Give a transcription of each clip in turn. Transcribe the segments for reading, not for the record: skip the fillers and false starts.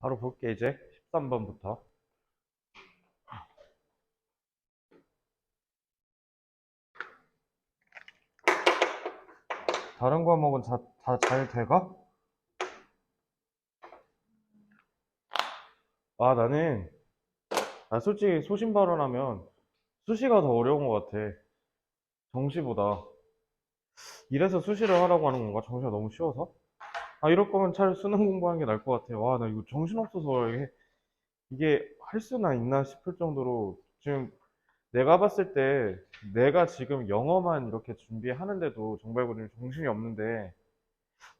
바로 볼게 이제 13번부터. 다른 과목은 다 잘 돼가? 나는 솔직히 소신 발언하면 수시가 더 어려운 것 같아. 정시보다. 이래서 수시를 하라고 하는 건가? 정시가 너무 쉬워서? 이럴 거면 차라리 수능 공부하는 게 나을 것 같아. 나 이거 정신없어서 이게 할 수나 있나 싶을 정도로 지금 내가 봤을 때 내가 지금 영어만 이렇게 준비하는데도 정말 정신이 없는데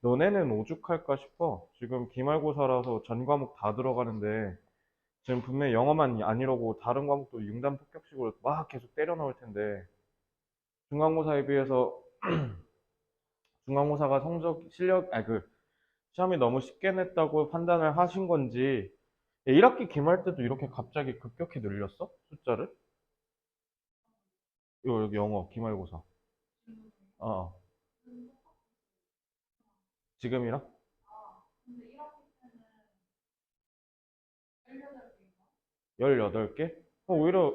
너네는 오죽할까 싶어. 지금 기말고사라서 전 과목 다 들어가는데 지금 분명히 영어만 아니라고 다른 과목도 융단 폭격식으로 막 계속 때려 넣을 텐데 중간고사에 비해서 중간고사가 성적 실력 시험이 너무 쉽게 냈다고 판단을 하신 건지 1학기 기말 때도 이렇게 갑자기 급격히 늘렸어? 숫자를? 이거 여기 영어 기말고사. 어. 지금이랑? 18개? 오히려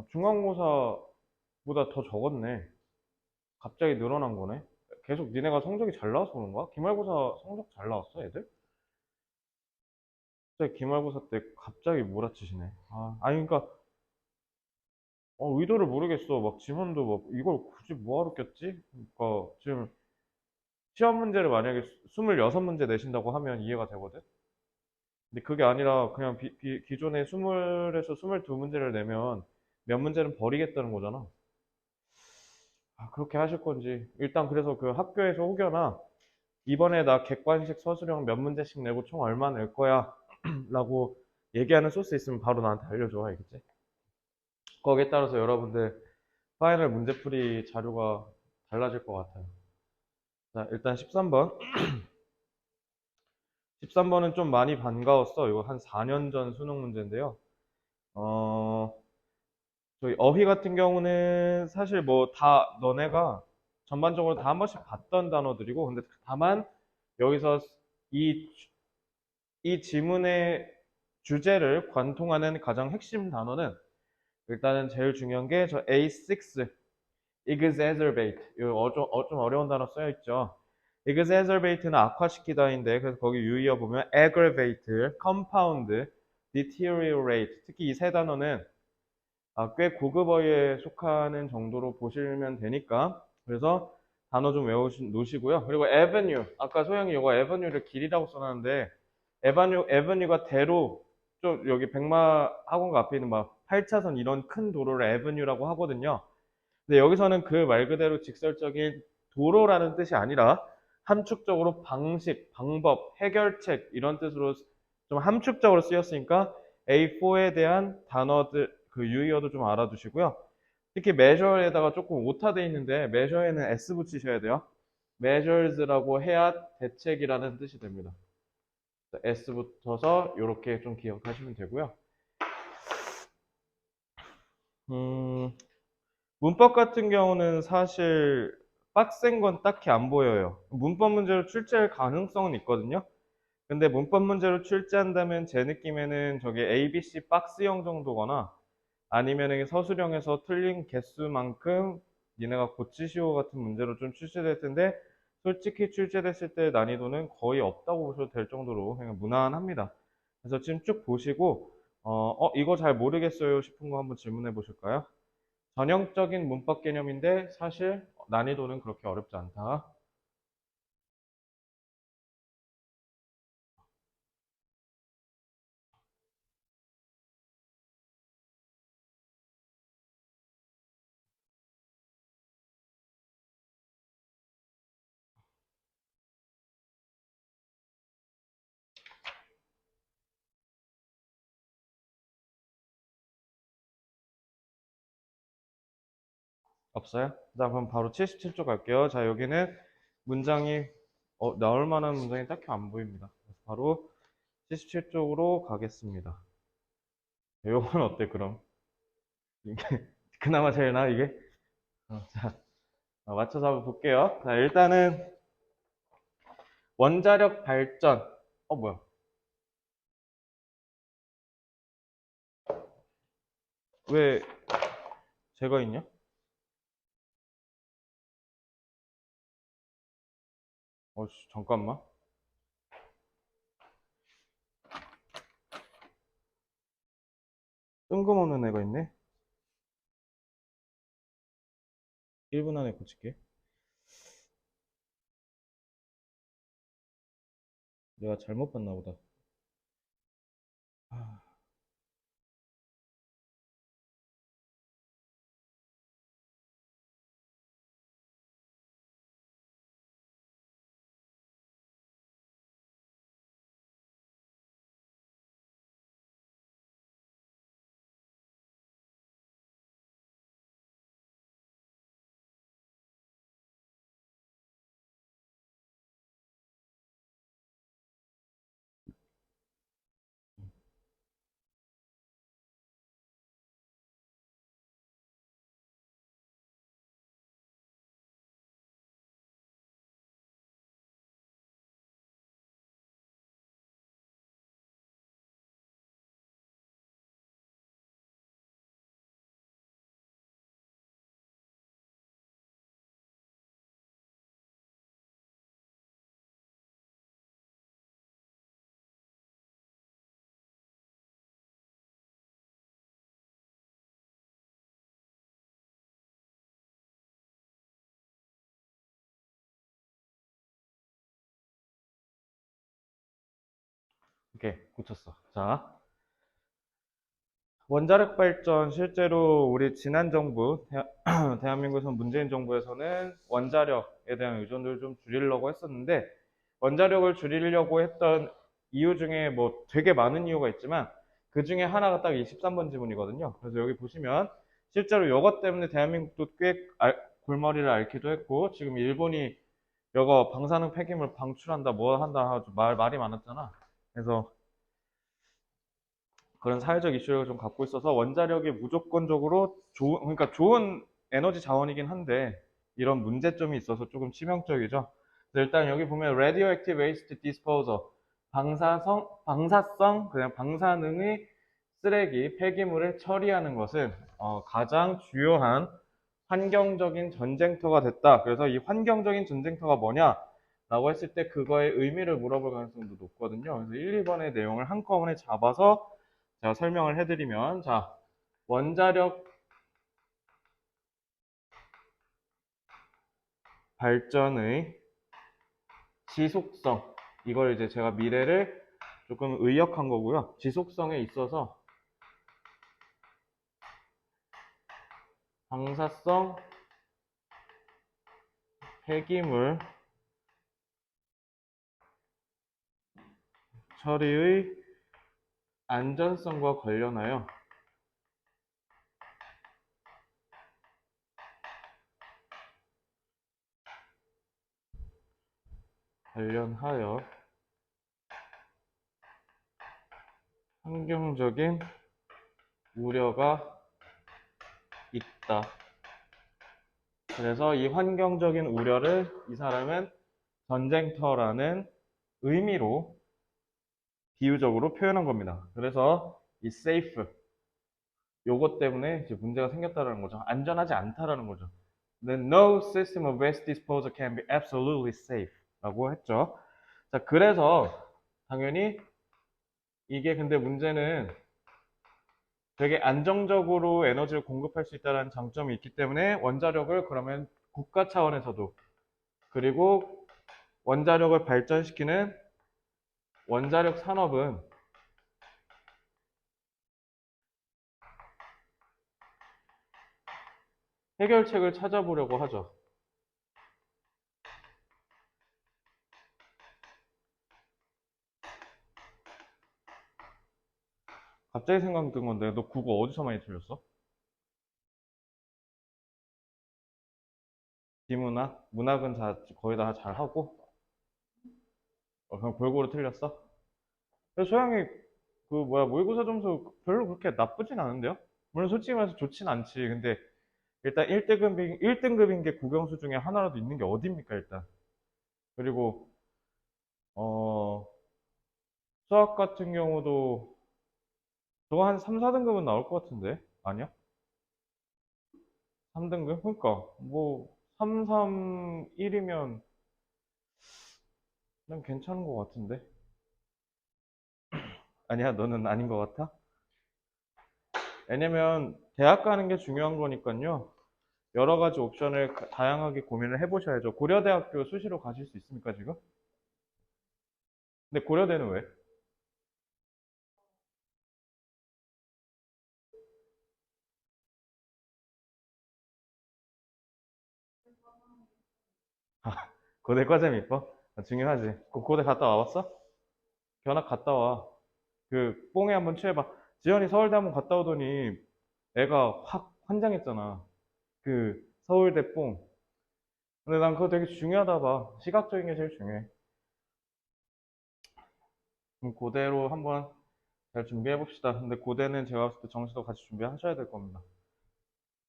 중간고사보다 더 적었네. 갑자기 늘어난 거네. 계속 니네가 성적이 잘 나와서 그런가? 기말고사 성적 잘 나왔어, 애들? 갑자기 기말고사 때 갑자기 몰아치시네. 그러니까, 의도를 모르겠어. 막 지문도 막, 이걸 굳이 뭐하러 꼈지? 그러니까, 지금 시험 문제를 만약에 26문제 내신다고 하면 이해가 되거든? 근데 그게 아니라 그냥 기존에 20에서 22문제를 내면 몇 문제는 버리겠다는 거잖아. 그렇게 하실 건지. 일단 그래서 그 학교에서 혹여나 이번에 나 객관식 서술형 몇 문제씩 내고 총 얼마 낼 거야 라고 얘기하는 소스 있으면 바로 나한테 알려줘. 알겠지? 거기에 따라서 여러분들 파이널 문제풀이 자료가 달라질 것 같아요. 자, 일단 13번. 13번은 좀 많이 반가웠어. 이거 한 4년 전 수능 문제인데요. 어, 저희 어휘 같은 경우는 사실 뭐 다 너네가 전반적으로 다 한 번씩 봤던 단어들이고, 근데 다만 여기서 이, 이 지문의 주제를 관통하는 가장 핵심 단어는 일단은 제일 중요한 게 저 A6 exacerbate 좀 어려운 단어 써여 있죠. exacerbate는 악화시키다인데 그래서 거기 유의어 보면 aggravate, compound, deteriorate 특히 이 세 단어는 꽤 고급 어휘에 속하는 정도로 보시면 되니까 그래서 단어 좀 놓으시고요. 그리고 avenue 아까 소영이 이거 avenue를 길이라고 써놨는데 avenue가 대로 좀 여기 백마 학원가 앞에 있는 막 8차선 이런 큰 도로를 avenue라고 하거든요. 근데 여기서는 그 말 그대로 직설적인 도로라는 뜻이 아니라 함축적으로 방식, 방법, 해결책 이런 뜻으로 좀 함축적으로 쓰였으니까 A4에 대한 단어들 그 유의어도 좀 알아두시고요. 특히 measure에다가 조금 오타돼 있는데 measure에는 S 붙이셔야 돼요. measures라고 해야 대책이라는 뜻이 됩니다. S 붙어서 이렇게 좀 기억하시면 되고요. 음, 문법 같은 경우는 사실 빡센 건 딱히 안 보여요. 문법 문제로 출제할 가능성은 있거든요. 근데 문법 문제로 출제한다면 제 느낌에는 저게 ABC 박스형 정도거나 아니면 서술형에서 틀린 개수만큼 니네가 고치시오 같은 문제로 좀 출제될 텐데 솔직히 출제됐을 때 난이도는 거의 없다고 보셔도 될 정도로 그냥 무난합니다. 그래서 지금 쭉 보시고 이거 잘 모르겠어요 싶은 거 한번 질문해 보실까요? 전형적인 문법 개념인데 사실 난이도는 그렇게 어렵지 않다. 없어요? 자, 그럼 바로 77쪽 갈게요. 자, 여기는 문장이 나올 만한 문장이 딱히 안 보입니다. 그래서 바로 77쪽으로 가겠습니다. 요건 어때, 그럼? 이게 그나마 제일 나, 이게? 자, 맞춰서 한번 볼게요. 자, 일단은 원자력 발전. 뭐야? 왜 제가 있냐? 잠깐만. 뜬금없는 애가 있네. 1분 안에 고칠게. 내가 잘못 봤나 보다. 아, 오케이, 고쳤어. 자, 원자력 발전 실제로 우리 지난 정부 대한민국에서 문재인 정부에서는 원자력에 대한 의존도를 좀 줄이려고 했었는데 원자력을 줄이려고 했던 이유 중에 뭐 되게 많은 이유가 있지만 그 중에 하나가 딱 이 13번 지문이거든요. 그래서 여기 보시면 실제로 이것 때문에 대한민국도 꽤 골머리를 앓기도 했고 지금 일본이 이거 방사능 폐기물 방출한다 뭐 한다 아주 말이 많았잖아. 그래서 그런 사회적 이슈를 좀 갖고 있어서 원자력이 무조건적으로 그러니까 좋은 에너지 자원이긴 한데 이런 문제점이 있어서 조금 치명적이죠. 그래서 일단 여기 보면 radioactive waste disposal 방사성 그냥 방사능의 쓰레기 폐기물을 처리하는 것은 가장 주요한 환경적인 전쟁터가 됐다. 그래서 이 환경적인 전쟁터가 뭐냐? 라고 했을 때 그거의 의미를 물어볼 가능성도 높거든요. 그래서 1, 2번의 내용을 한꺼번에 잡아서 제가 설명을 해드리면, 자, 원자력 발전의 지속성. 이걸 이제 제가 미래를 조금 의역한 거고요. 지속성에 있어서 방사성 폐기물 처리의 안전성과 관련하여 환경적인 우려가 있다. 그래서 이 환경적인 우려를 이 사람은 전쟁터라는 의미로 비유적으로 표현한 겁니다. 그래서 이 safe 요것 때문에 이제 문제가 생겼다는 거죠. 안전하지 않다라는 거죠. Then no system of waste disposal can be absolutely safe 라고 했죠. 자, 그래서 당연히 이게 근데 문제는 되게 안정적으로 에너지를 공급할 수 있다는 장점이 있기 때문에 원자력을 그러면 국가 차원에서도 그리고 원자력을 발전시키는 원자력 산업은 해결책을 찾아보려고 하죠. 갑자기 생각든 건데 너 국어 어디서 많이 틀렸어? 비문학? 문학은 거의 다 잘하고 그냥 골고루 틀렸어? 근데 소영이 그 뭐야 모의고사 점수 별로 그렇게 나쁘진 않은데요? 물론 솔직히 말해서 좋진 않지. 근데 일단 1등급인 게 국영수 중에 하나라도 있는 게 어딥니까 일단. 그리고 어 수학 같은 경우도 저거 한 3, 4등급은 나올 것 같은데? 아니야? 3등급? 그러니까 뭐 3, 3, 1이면 난 괜찮은 것 같은데? 아니야, 너는 아닌 것 같아? 왜냐면 대학 가는 게 중요한 거니까요. 여러 가지 옵션을 다양하게 고민을 해보셔야죠. 고려대학교 수시로 가실 수 있습니까, 지금? 근데 고려대는 왜? 고대 과점이 있어? 중요하지. 고대 갔다 와봤어? 견학 갔다 와. 그 뽕에 한번 취해봐. 지연이 서울대 한번 갔다 오더니 애가 확 환장했잖아. 그 서울대 뽕. 근데 난 그거 되게 중요하다 봐. 시각적인 게 제일 중요해. 그럼 고대로 한번 잘 준비해 봅시다. 근데 고대는 제가 봤을 때 정시도 같이 준비하셔야 될 겁니다.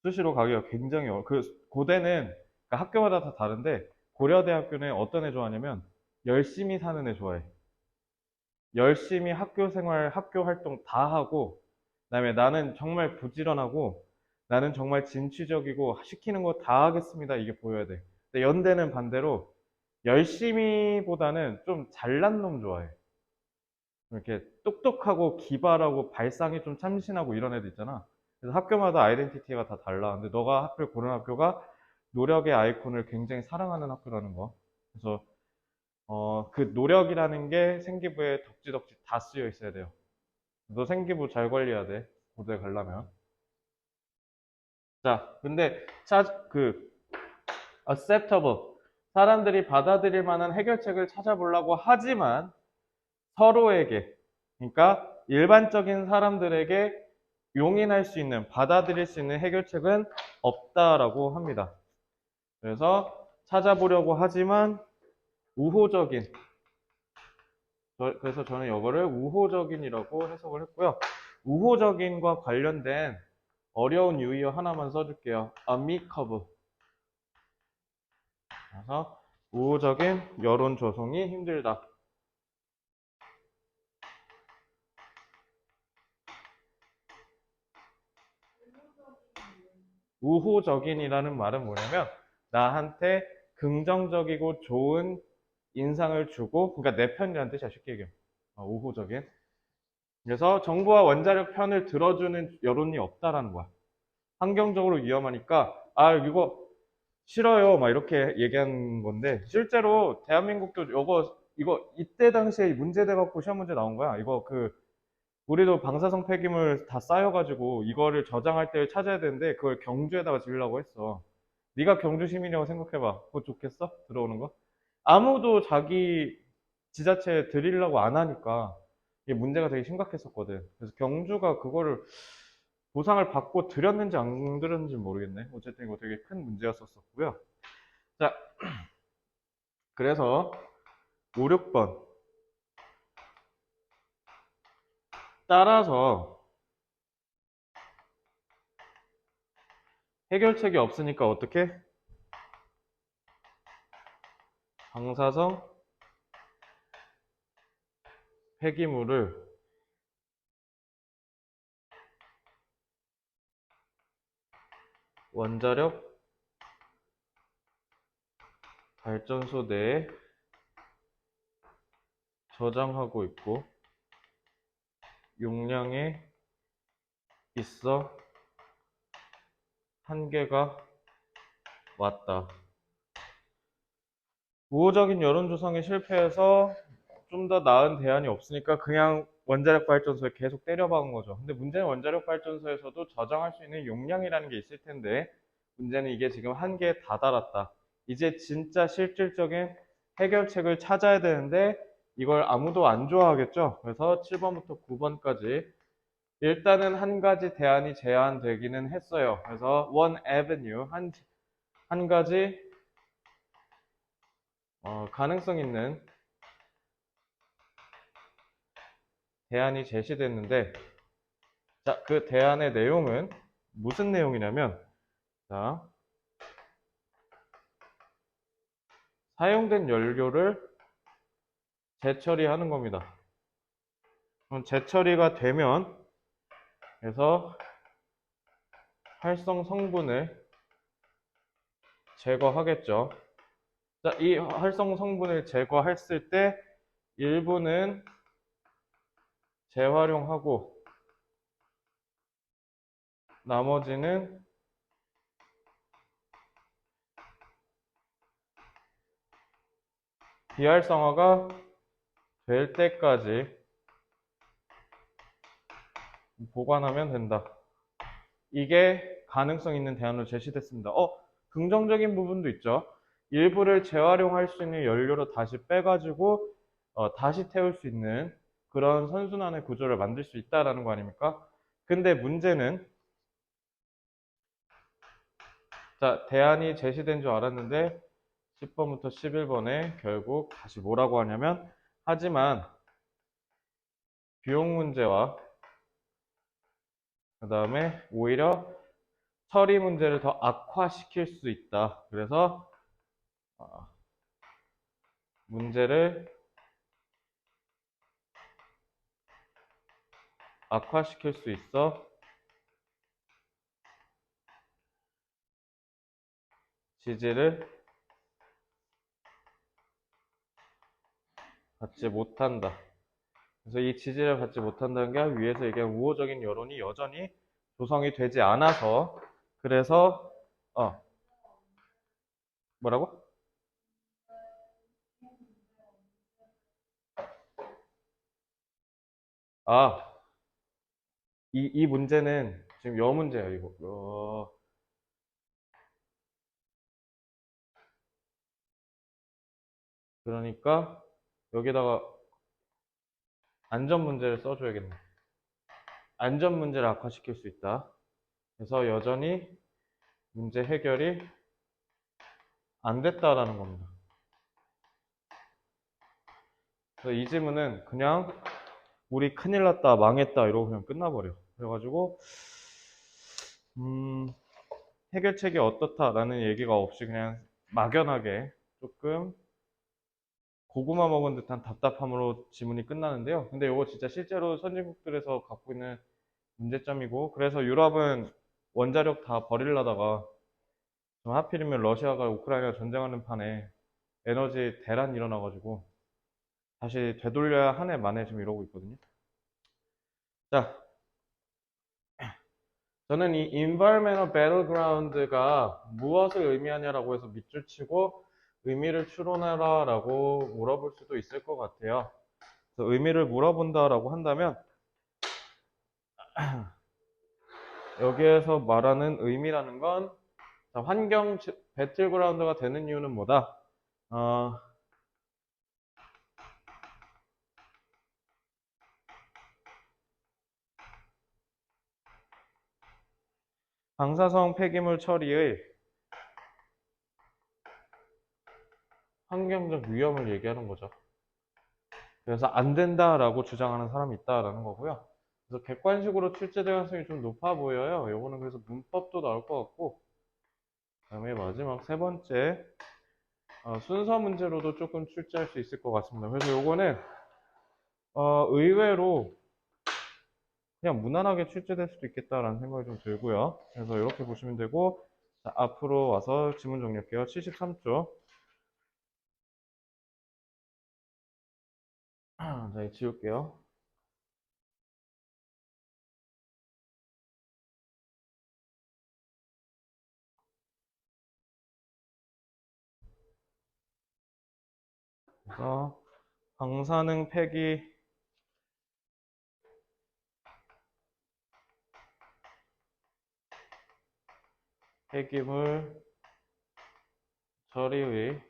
수시로 가기가 굉장히 그 고대는 그러니까 학교마다 다 다른데 고려대학교는 어떤 애 좋아하냐면 열심히 사는 애 좋아해. 열심히 학교 생활, 학교 활동 다 하고, 그다음에 나는 정말 부지런하고, 나는 정말 진취적이고, 시키는 거 다 하겠습니다. 이게 보여야 돼. 근데 연대는 반대로 열심히보다는 좀 잘난 놈 좋아해. 이렇게 똑똑하고 기발하고 발상이 좀 참신하고 이런 애들 있잖아. 그래서 학교마다 아이덴티티가 다 달라. 근데 너가 하필 고른 학교가 노력의 아이콘을 굉장히 사랑하는 학교라는 거. 그래서 그 노력이라는 게 생기부에 덕지덕지 다 쓰여 있어야 돼요. 너 생기부 잘 관리해야 돼. 고대 가려면. 자, 근데 acceptable. 사람들이 받아들일 만한 해결책을 찾아보려고 하지만 서로에게, 그러니까 일반적인 사람들에게 용인할 수 있는, 받아들일 수 있는 해결책은 없다라고 합니다. 그래서 찾아보려고 하지만 우호적인, 그래서 저는 이거를 우호적인이라고 해석을 했고요. 우호적인과 관련된 어려운 유의어 하나만 써줄게요. amicable. 그래서 우호적인 여론 조성이 힘들다. 우호적인이라는 말은 뭐냐면 나한테 긍정적이고 좋은 인상을 주고, 그러니까 내 편이라는 뜻이야, 쉽게 얘기하면. 우호적인. 그래서 정부와 원자력 편을 들어주는 여론이 없다라는 거야. 환경적으로 위험하니까 이거 싫어요 막 이렇게 얘기한 건데, 실제로 대한민국도 이거 이때 당시에 문제돼 갖고 시험 문제 나온 거야. 이거 우리도 방사성 폐기물 다 쌓여가지고 이거를 저장할 때를 찾아야 되는데 그걸 경주에다가 지으려고 했어. 네가 경주 시민이라고 생각해봐. 그거 좋겠어? 들어오는 거? 아무도 자기 지자체에 드리려고 안 하니까 이게 문제가 되게 심각했었거든. 그래서 경주가 그거를 보상을 받고 드렸는지 안 드렸는지 모르겠네. 어쨌든 이거 되게 큰 문제였었고요. 자, 그래서 5, 6번. 따라서 해결책이 없으니까 어떻게? 방사성 폐기물을 원자력 발전소 내에 저장하고 있고 용량에 있어 한계가 왔다. 우호적인 여론 조성에 실패해서 좀 더 나은 대안이 없으니까 그냥 원자력 발전소에 계속 때려박은 거죠. 근데 문제는 원자력 발전소에서도 저장할 수 있는 용량이라는 게 있을 텐데, 문제는 이게 지금 한계에 다다랐다. 이제 진짜 실질적인 해결책을 찾아야 되는데 이걸 아무도 안 좋아하겠죠. 그래서 7번부터 9번까지 일단은 한 가지 대안이 제안되기는 했어요. 그래서 one avenue, 한 가지 가능성 있는 대안이 제시됐는데, 자, 그 대안의 내용은 무슨 내용이냐면, 자, 사용된 연료를 재처리하는 겁니다. 그럼 재처리가 되면 그래서 활성 성분을 제거하겠죠. 자, 이 활성 성분을 제거했을 때 일부는 재활용하고 나머지는 비활성화가 될 때까지 보관하면 된다. 이게 가능성 있는 대안으로 제시됐습니다. 긍정적인 부분도 있죠. 일부를 재활용할 수 있는 연료로 다시 빼가지고 다시 태울 수 있는 그런 선순환의 구조를 만들 수 있다라는 거 아닙니까? 근데 문제는 자, 대안이 제시된 줄 알았는데 10번부터 11번에 결국 다시 뭐라고 하냐면 하지만 비용 문제와 그 다음에 오히려 처리 문제를 더 악화시킬 수 있다. 그래서 문제를 악화시킬 수 있어 지지를 받지 못한다. 그래서 이 지지를 받지 못한다는 게 위에서 얘기한 우호적인 여론이 여전히 조성이 되지 않아서 그래서 뭐라고? 아, 이 문제는 지금 여 문제예요, 이거. 그러니까 여기다가 안전 문제를 써줘야겠네. 안전 문제를 악화시킬 수 있다. 그래서 여전히 문제 해결이 안 됐다라는 겁니다. 그래서 이 질문은 그냥 우리 큰일 났다, 망했다 이러고 그냥 끝나버려. 그래가지고 해결책이 어떻다라는 얘기가 없이 그냥 막연하게 조금 고구마 먹은 듯한 답답함으로 지문이 끝나는데요. 근데 이거 진짜 실제로 선진국들에서 갖고 있는 문제점이고 그래서 유럽은 원자력 다 버리려다가 좀 하필이면 러시아가 우크라이나 전쟁하는 판에 에너지 대란이 일어나가지고 다시 되돌려야 한 해 만에 지금 이러고 있거든요. 자, 저는 이 environmental battleground가 무엇을 의미하냐라고 해서 밑줄 치고 의미를 추론해라 라고 물어볼 수도 있을 것 같아요. 그래서 의미를 물어본다라고 한다면 여기에서 말하는 의미라는 건 환경 배틀그라운드가 되는 이유는 뭐다? 방사성 폐기물 처리의 환경적 위험을 얘기하는 거죠. 그래서 안 된다라고 주장하는 사람이 있다라는 거고요. 그래서 객관식으로 출제될 가능성이 좀 높아 보여요. 요거는 그래서 문법도 나올 것 같고, 그다음에 마지막 세 번째 순서 문제로도 조금 출제할 수 있을 것 같습니다. 그래서 요거는 의외로 그냥 무난하게 출제될 수도 있겠다라는 생각이 좀 들고요. 그래서 이렇게 보시면 되고, 자, 앞으로 와서 지문 정리할게요. 73쪽. 자, 이거 지울게요. 그래서 방사능 폐기물 처리의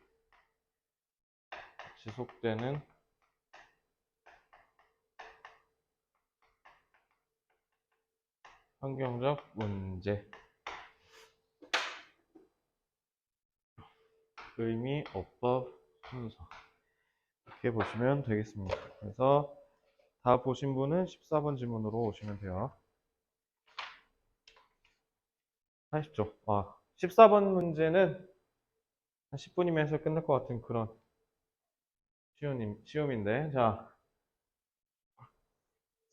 지속되는 환경적 문제 의미 어법 순서 이렇게 보시면 되겠습니다. 그래서 다 보신 분은 14번 질문으로 오시면 돼요. 80쪽. 14번 문제는 한 10분이면 해서 끝날 것 같은 그런 시험인데, 자,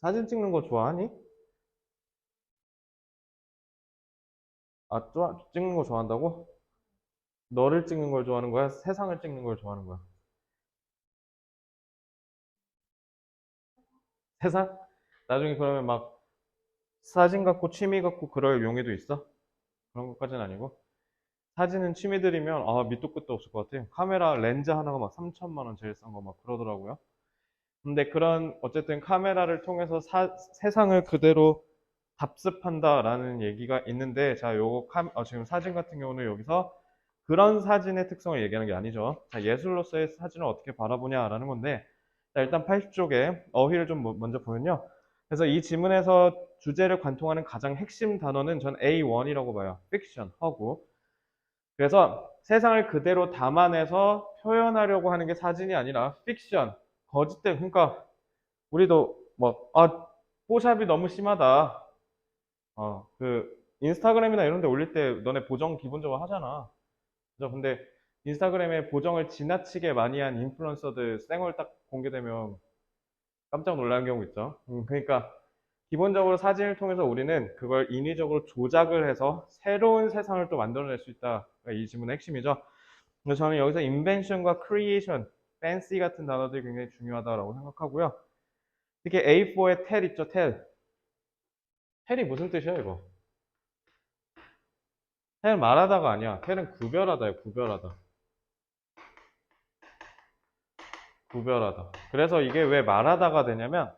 사진 찍는 거 좋아하니? 아, 찍는 거 좋아한다고? 너를 찍는 걸 좋아하는 거야? 세상을 찍는 걸 좋아하는 거야? 세상? 나중에 그러면 막 사진 갖고 취미 갖고 그럴 용의도 있어? 그런 것까지는 아니고. 사진은 취미들이면 아, 밑도 끝도 없을 것 같아. 카메라 렌즈 하나가 막 3천만 원 제일 싼 거 막 그러더라고요. 근데 그런 어쨌든 카메라를 통해서 세상을 그대로 답습한다라는 얘기가 있는데 자, 요거 지금 사진 같은 경우는 여기서 그런 사진의 특성을 얘기하는 게 아니죠. 자, 예술로서의 사진을 어떻게 바라보냐라는 건데 자, 일단 80쪽에 어휘를 좀 먼저 보면요. 그래서 이 지문에서 주제를 관통하는 가장 핵심 단어는 전 A1이라고 봐요. 픽션, 허구. 그래서 세상을 그대로 담아내서 표현하려고 하는 게 사진이 아니라 픽션, 거짓된, 그러니까 우리도 뭐, 아, 뽀샵이 너무 심하다. 인스타그램이나 이런 데 올릴 때 너네 보정 기본적으로 하잖아. 그죠? 근데 인스타그램에 보정을 지나치게 많이 한 인플루언서들 쌩얼 딱 공개되면 깜짝 놀라는 경우 있죠. 그러니까 기본적으로 사진을 통해서 우리는 그걸 인위적으로 조작을 해서 새로운 세상을 또 만들어낼 수 있다. 이 지문의 핵심이죠. 그래서 저는 여기서 invention과 creation, fancy 같은 단어들이 굉장히 중요하다고 생각하고요. 특히 A4의 tell 있죠, tell. tell이 무슨 뜻이야, 이거? tell 말하다가 아니야. tell은 구별하다예요, 구별하다. 구별하다. 그래서 이게 왜 말하다가 되냐면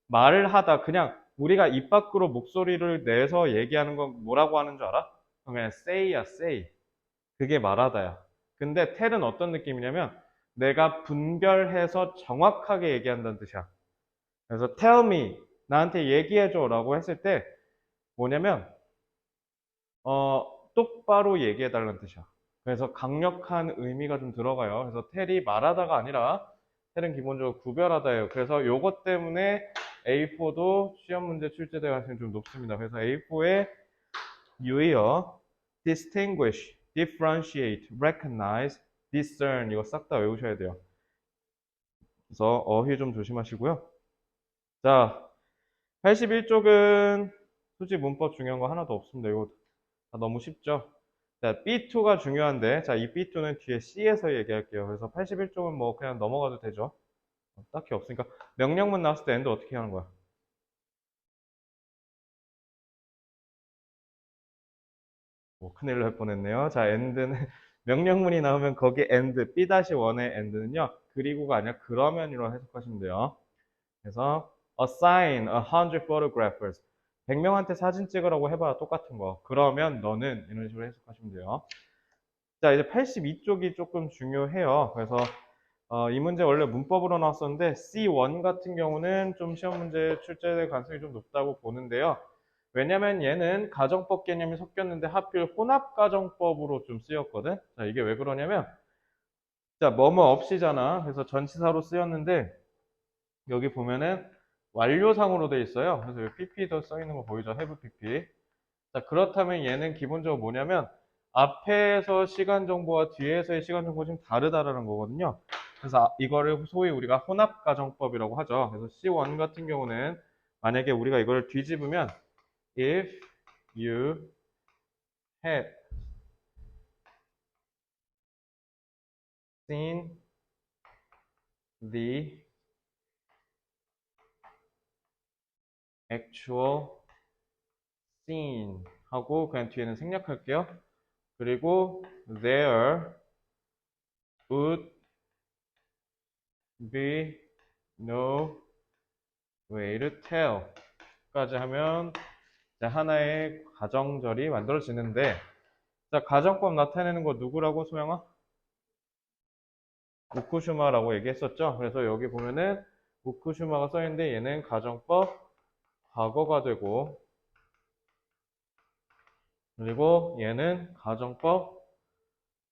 말을 하다 그냥 우리가 입 밖으로 목소리를 내서 얘기하는 건 뭐라고 하는 줄 알아? 그냥 say야, say. 그게 말하다야. 근데 tell은 어떤 느낌이냐면 내가 분별해서 정확하게 얘기한다는 뜻이야. 그래서 tell me, 나한테 얘기해줘 라고 했을 때 뭐냐면 똑바로 얘기해달라는 뜻이야. 그래서 강력한 의미가 좀 들어가요. 그래서 tell이 말하다가 아니라 tell은 기본적으로 구별하다예요. 그래서 요것 때문에 A4도 시험 문제 출제될 가능성이 좀 높습니다. 그래서 A4에 유의어, distinguish, differentiate, recognize, discern 이거 싹 다 외우셔야 돼요. 그래서 어휘 좀 조심하시고요. 자, 81쪽은 수지 문법 중요한 거 하나도 없습니다. 이거 다 너무 쉽죠? 자, B2가 중요한데, 자, 이 B2는 뒤에 C에서 얘기할게요. 그래서 81쪽은 뭐 그냥 넘어가도 되죠. 딱히 없으니까. 명령문 나왔을 때 엔드 어떻게 하는 거야? 뭐 큰일 날 뻔했네요. 자, end는 명령문이 나오면 거기 end, B-1의 end는요. 그리고가 아니라 그러면이라고 해석하시면 돼요. 그래서 assign 100 photographers. 100명한테 사진 찍으라고 해봐야 똑같은 거. 그러면 너는 이런 식으로 해석하시면 돼요. 자, 이제 82쪽이 조금 중요해요. 그래서 이 문제 원래 문법으로 나왔었는데 C1 같은 경우는 좀 시험 문제 출제될 가능성이 좀 높다고 보는데요. 왜냐면 얘는 가정법 개념이 섞였는데 하필 혼합가정법으로 좀 쓰였거든. 자, 이게 왜 그러냐면 자, 뭐뭐 없이잖아. 그래서 전치사로 쓰였는데 여기 보면은 완료상으로 돼 있어요. 그래서 여기 PP도 써 있는 거 보이죠? have PP. 자, 그렇다면 얘는 기본적으로 뭐냐면 앞에서 시간 정보와 뒤에서의 시간 정보가 좀 다르다라는 거거든요. 그래서 이거를 소위 우리가 혼합가정법이라고 하죠. 그래서 C1 같은 경우는 만약에 우리가 이걸 뒤집으면 if you had seen the actual scene 하고 그냥 뒤에는 생략할게요. 그리고 there would be no way to tell 까지 하면 하나의 가정절이 만들어지는데 자, 가정법 나타내는 거 누구라고 소영아? 우쿠슈마라고 얘기했었죠. 그래서 여기 보면은 우쿠슈마가 써있는데 얘는 가정법 과거가 되고 그리고 얘는 가정법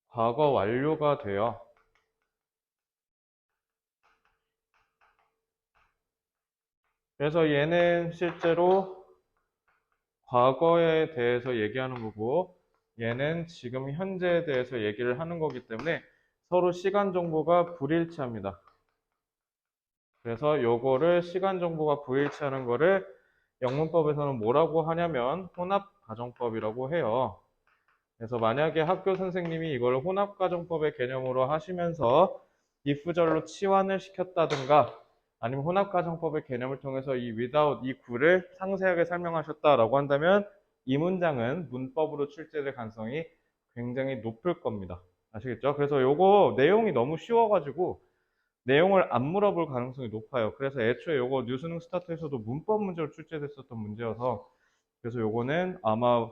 과거 완료가 돼요. 그래서 얘는 실제로 과거에 대해서 얘기하는 거고 얘는 지금 현재에 대해서 얘기를 하는 거기 때문에 서로 시간 정보가 불일치합니다. 그래서 요거를 시간 정보가 부일치하는 거를 영문법에서는 뭐라고 하냐면 혼합가정법이라고 해요. 그래서 만약에 학교 선생님이 이걸 혼합가정법의 개념으로 하시면서 if절로 치환을 시켰다든가 아니면 혼합가정법의 개념을 통해서 이 without, 이 구를 상세하게 설명하셨다라고 한다면 이 문장은 문법으로 출제될 가능성이 굉장히 높을 겁니다. 아시겠죠? 그래서 요거 내용이 너무 쉬워가지고 내용을 안 물어볼 가능성이 높아요. 그래서 애초에 요거 뉴스능 스타트에서도 문법 문제로 출제됐었던 문제여서 그래서 요거는 아마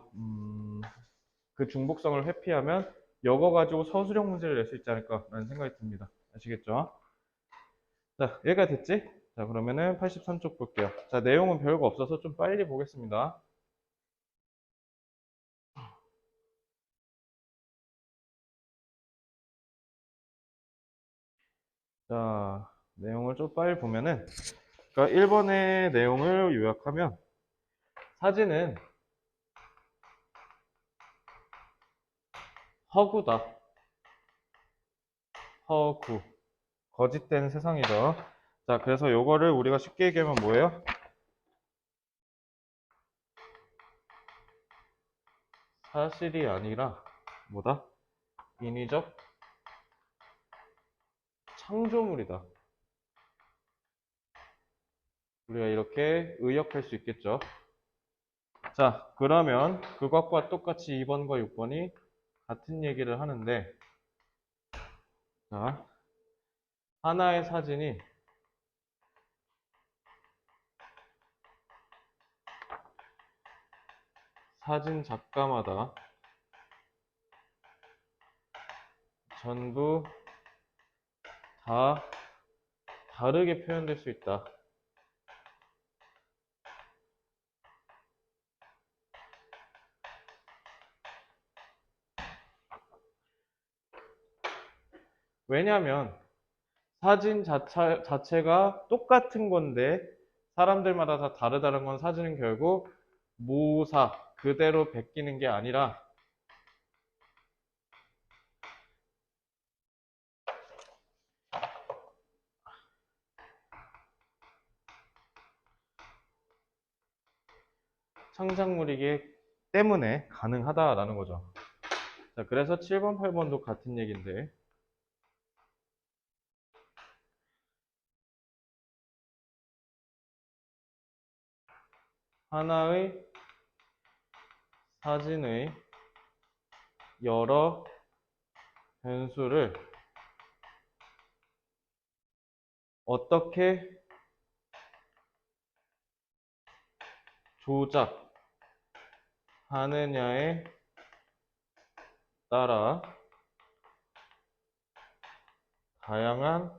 그 중복성을 회피하면 이거 가지고 서술형 문제를 낼 수 있지 않을까라는 생각이 듭니다. 아시겠죠? 자, 얘가 됐지? 자, 그러면은 83쪽 볼게요. 자, 내용은 별거 없어서 좀 빨리 보겠습니다. 자, 내용을 좀 빨리 보면은, 그러니까 1번의 내용을 요약하면, 사진은 허구다. 허구. 거짓된 세상이죠. 자, 그래서 요거를 우리가 쉽게 얘기하면 뭐예요? 사실이 아니라, 뭐다? 인위적 창조물이다. 우리가 이렇게 의역할 수 있겠죠. 자, 그러면 그것과 똑같이 2번과 6번이 같은 얘기를 하는데, 자, 하나의 사진이 사진 작가마다 전부 다 다르게 표현될 수 있다. 왜냐하면 사진 자체가 똑같은 건데 사람들마다 다 다르다는 건 사진은 결국 모사 그대로 베끼는 게 아니라 창작물이기 때문에 가능하다라는 거죠. 자, 그래서 7번, 8번도 같은 얘기인데 하나의 사진의 여러 변수를 어떻게 조작하느냐에 따라 다양한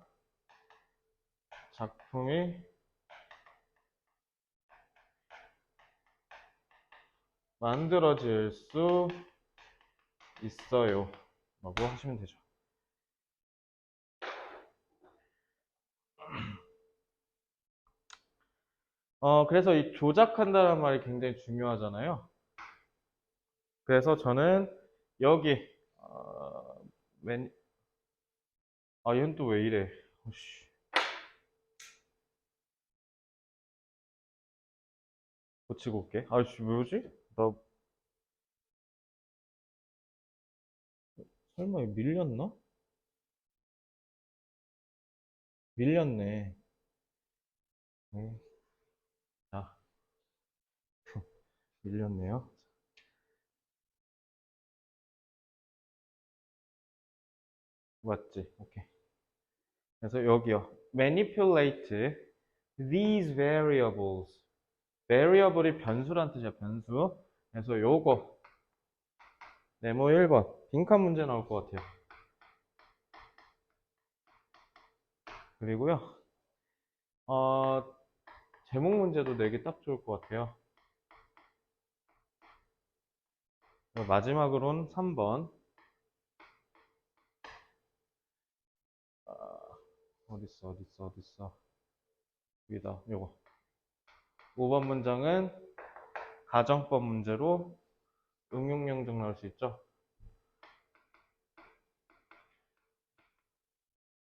작품이 만들어질 수 있어요. 라고 하시면 되죠. 그래서 이 조작한다는 말이 굉장히 중요하잖아요. 그래서 저는 여기, 맨, 얘는 또 왜 이래. 씨. 고치고 올게. 아씨, 뭐지? 나, 설마 이거 밀렸나? 밀렸네. 자, 밀렸네요. 맞지? 오케이. 그래서 여기요. manipulate these variables. variable이 변수란 뜻이야, 변수. 그래서 요거 네모 1번 빈칸 문제 나올 것 같아요. 그리고요. 어, 제목 문제도 내기 딱 좋을 것 같아요. 마지막으로는 3번. 어딨어. 여기다, 요거. 5번 문장은 가정법 문제로 응용 영역 나올 수 있죠.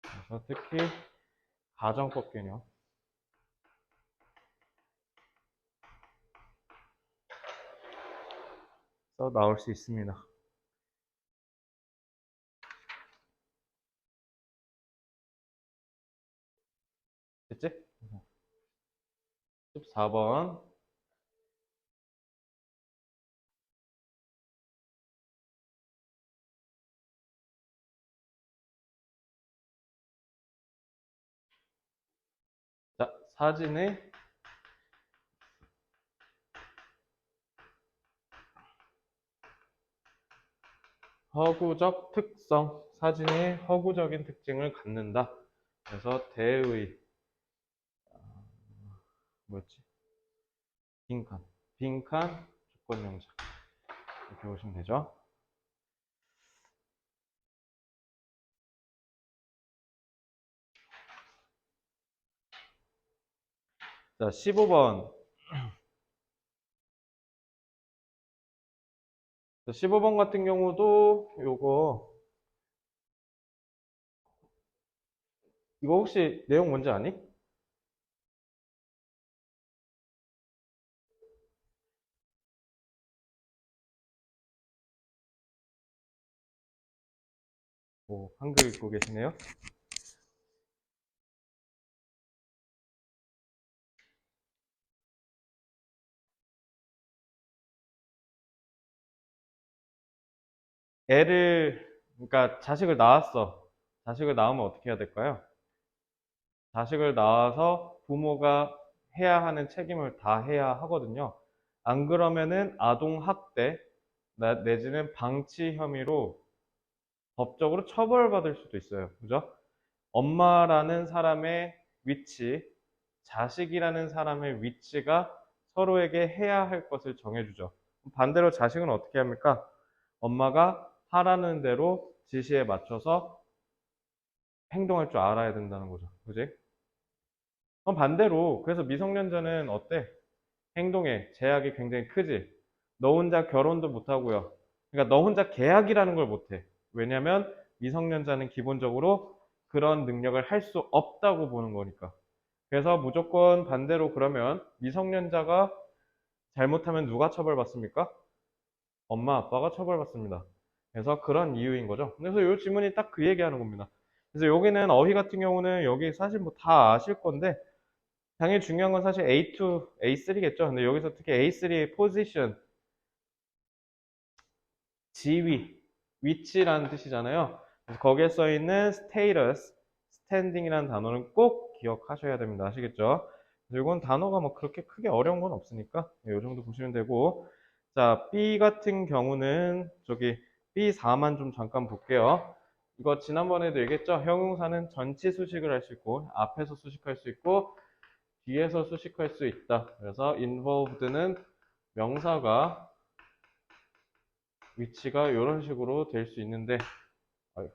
그래서 특히 가정법 개념. 써 나올 수 있습니다. 됐지? 14번. 자, 사진의 허구적 특성. 사진이 허구적인 특징을 갖는다. 그래서 대의, 뭐였지? 빈칸, 조건명사. 이렇게 보시면 되죠. 자, 15번. 15번 같은 경우도 이거 혹시 내용 뭔지 아니? 오, 한글 읽고 계시네요. 그러니까 자식을 낳았어. 자식을 낳으면 어떻게 해야 될까요? 자식을 낳아서 부모가 해야 하는 책임을 다 해야 하거든요. 안 그러면은 아동학대, 내지는 방치 혐의로 법적으로 처벌받을 수도 있어요. 그죠? 엄마라는 사람의 위치, 자식이라는 사람의 위치가 서로에게 해야 할 것을 정해주죠. 반대로 자식은 어떻게 합니까? 엄마가 하라는 대로 지시에 맞춰서 행동할 줄 알아야 된다는 거죠. 그지? 그럼 반대로, 그래서 미성년자는 어때? 행동에 제약이 굉장히 크지? 너 혼자 결혼도 못하고요. 그러니까 너 혼자 계약이라는 걸 못해. 왜냐면 미성년자는 기본적으로 그런 능력을 할 수 없다고 보는 거니까. 그래서 무조건 반대로 그러면 미성년자가 잘못하면 누가 처벌받습니까? 엄마, 아빠가 처벌받습니다. 그래서 그런 이유인 거죠. 그래서 이 질문이 딱 그 얘기하는 겁니다. 그래서 여기는 어휘 같은 경우는 여기 사실 뭐 다 아실 건데 당연히 중요한 건 사실 A2, A3겠죠. 근데 여기서 특히 A3의 position, 지위, 위치라는 뜻이잖아요. 그래서 거기에 써 있는 status, standing이라는 단어는 꼭 기억하셔야 됩니다. 아시겠죠? 이건 단어가 뭐 그렇게 크게 어려운 건 없으니까 이 정도 보시면 되고, 자, B 같은 경우는 저기 B4만 좀 잠깐 볼게요. 이거 지난번에도 얘기했죠? 형용사는 전치 수식을 할 수 있고 앞에서 수식할 수 있고 뒤에서 수식할 수 있다. 그래서 involved는 명사가 위치가 이런 식으로 될 수 있는데, 아유,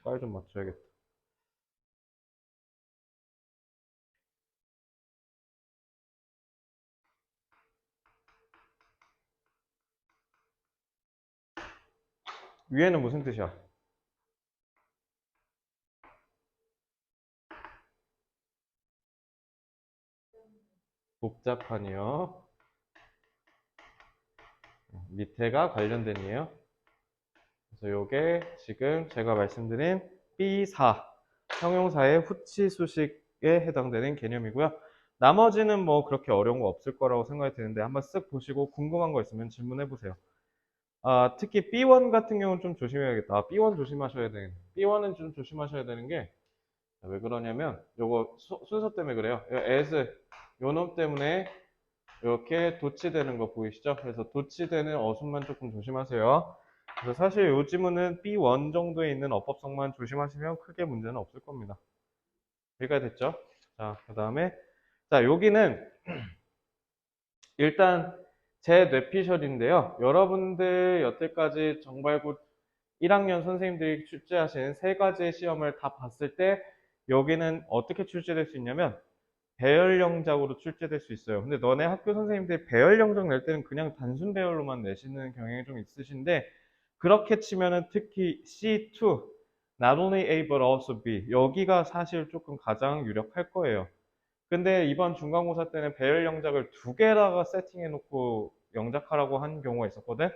깔 좀 맞춰야겠다. 위에는 무슨 뜻이야? 복잡하니요. 밑에가 관련된이에요. 그래서 요게 지금 제가 말씀드린 B4 형용사의 후치 수식에 해당되는 개념이고요. 나머지는 뭐 그렇게 어려운 거 없을 거라고 생각이 드는데 한번 쓱 보시고 궁금한 거 있으면 질문해 보세요. 아, 특히 B1 같은 경우는 좀 조심해야겠다. 아, B1 조심하셔야 되는. B1은 좀 조심하셔야 되는 게 왜 그러냐면 요거 순서 때문에 그래요. as 요 놈 때문에 이렇게 도치되는 거 보이시죠? 그래서 도치되는 어순만 조금 조심하세요. 그래서 사실 요 지문은 B1 정도에 있는 어법성만 조심하시면 크게 문제는 없을 겁니다. 여기까지 됐죠? 자, 그 다음에 자, 여기는 일단 제 뇌피셜인데요. 여러분들 여태까지 정발고 1학년 선생님들이 출제하신 세 가지의 시험을 다 봤을 때 여기는 어떻게 출제될 수 있냐면 배열 영작으로 출제될 수 있어요. 근데 너네 학교 선생님들이 배열 영작 낼 때는 그냥 단순 배열로만 내시는 경향이 좀 있으신데 그렇게 치면은 특히 C2 Not only A but also B 여기가 사실 조금 가장 유력할 거예요. 근데 이번 중간고사 때는 배열 영작을 두 개다가 세팅해 놓고 영작하라고 한 경우가 있었거든.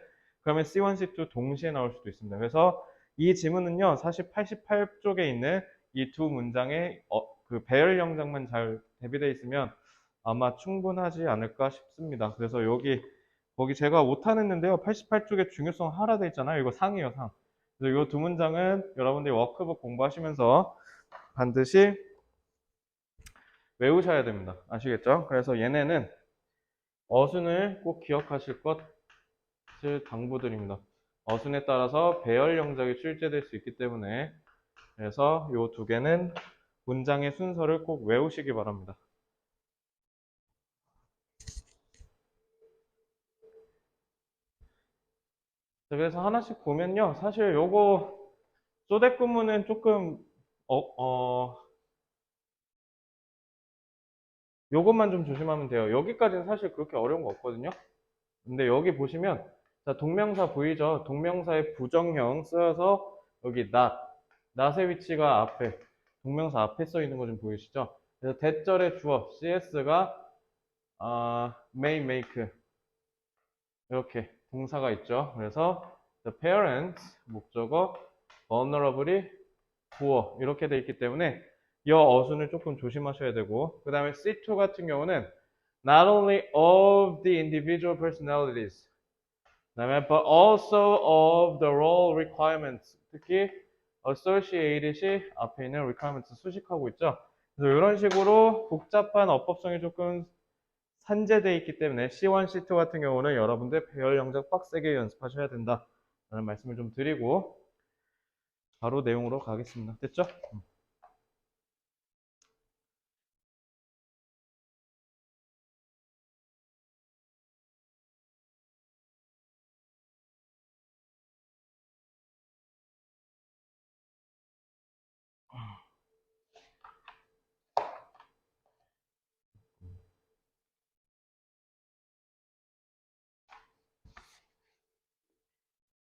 그러면 C1, C2 동시에 나올 수도 있습니다. 그래서 이 지문은요, 사실 88쪽에 있는 이 두 문장의 그 배열 영장만 잘 대비되어 있으면 아마 충분하지 않을까 싶습니다. 그래서 거기 제가 오타 냈는데요. 88쪽에 중요성 하라 돼 있잖아요. 이거 상이에요, 상. 그래서 이 두 문장은 여러분들이 워크북 공부하시면서 반드시 외우셔야 됩니다. 아시겠죠? 그래서 얘네는 어순을 꼭 기억하실 것을 당부드립니다. 어순에 따라서 배열 영작이 출제될 수 있기 때문에 그래서 이 두 개는 문장의 순서를 꼭 외우시기 바랍니다. 그래서 하나씩 보면요. 사실 요거 쪼댓 구문은 조금 어, 어, 요것만 좀 조심하면 돼요. 여기까지는 사실 그렇게 어려운 거 없거든요. 근데 여기 보시면 자, 동명사 보이죠? 동명사의 부정형 쓰여서 여기 not의 위치가 앞에 동명사 앞에 써 있는 거 좀 보이시죠? 그래서 대절의 주어 CS가 may, make 이렇게 동사가 있죠. 그래서 the parents 목적어 vulnerably 부어 이렇게 돼 있기 때문에 이 어순을 조금 조심하셔야 되고 그 다음에 C2 같은 경우는 not only of the individual personalities 그다음에 but also of the role requirements 특히 associated이 앞에 있는 requirements 수식하고 있죠. 그래서 이런 식으로 복잡한 어법성이 조금 산재되어 있기 때문에 C1, C2 같은 경우는 여러분들 배열 영작 빡세게 연습하셔야 된다 라는 말씀을 좀 드리고 바로 내용으로 가겠습니다. 됐죠?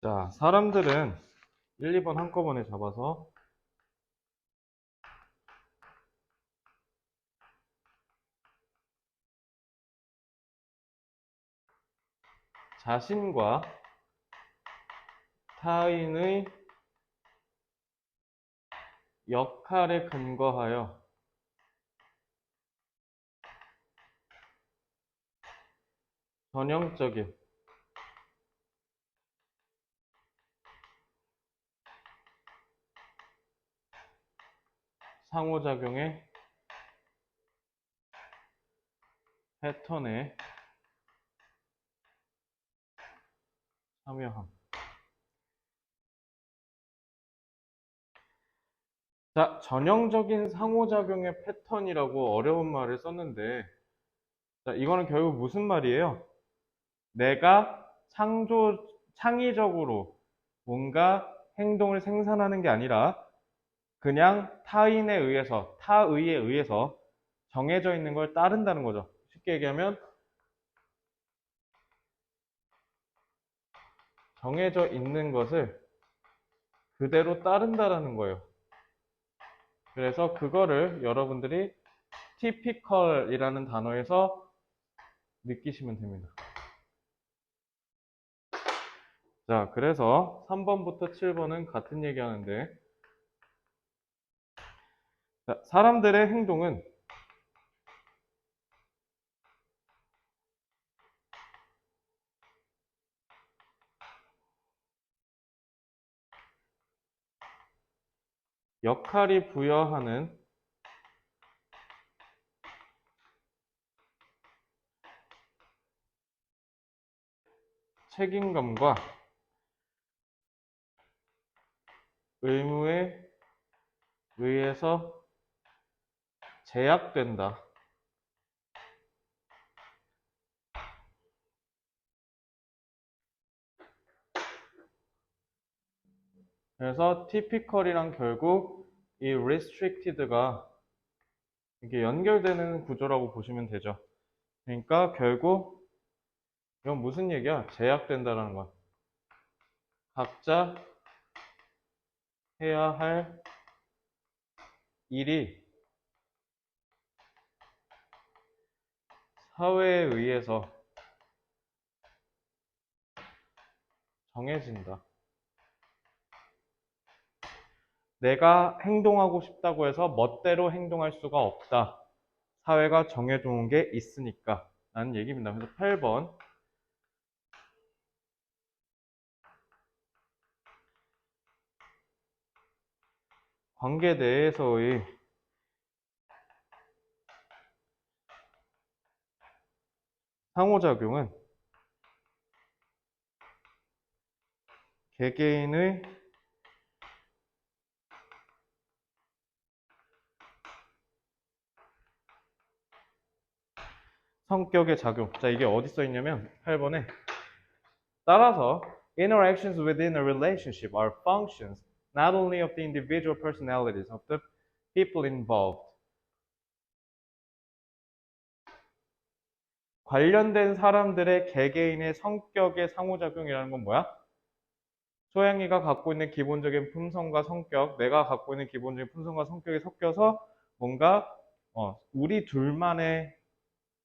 자, 사람들은 1, 2번 한꺼번에 잡아서 자신과 타인의 역할에 근거하여 전형적인 상호작용의 패턴에 참여함. 자, 전형적인 상호작용의 패턴이라고 어려운 말을 썼는데, 자, 이거는 결국 무슨 말이에요? 내가 창의적으로 뭔가 행동을 생산하는 게 아니라 그냥 타인에 의해서, 타의에 의해서 정해져 있는 걸 따른다는 거죠. 쉽게 얘기하면 정해져 있는 것을 그대로 따른다라는 거예요. 그래서 그거를 여러분들이 typical이라는 단어에서 느끼시면 됩니다. 자, 그래서 3번부터 7번은 같은 얘기 하는데, 자, 사람들의 행동은 역할이 부여하는 책임감과 의무에 의해서 제약된다. 그래서 typical이랑 결국 이 restricted가 이게 연결되는 구조라고 보시면 되죠. 그러니까 결국 이건 무슨 얘기야? 제약된다라는 거야. 각자 해야 할 일이 사회에 의해서 정해진다. 내가 행동하고 싶다고 해서 멋대로 행동할 수가 없다. 사회가 정해놓은 게 있으니까 라는 얘기입니다. 그래서 8번 관계 내에서의 상호작용은 개개인의 성격의 작용. 자, 이게 어디 써 있냐면 8번에 따라서 interactions within a relationship are functions not only of the individual personalities of the people involved. 관련된 사람들의 개개인의 성격의 상호작용이라는 건 뭐야? 소양이가 갖고 있는 기본적인 품성과 성격, 내가 갖고 있는 기본적인 품성과 성격이 섞여서 뭔가 우리 둘만의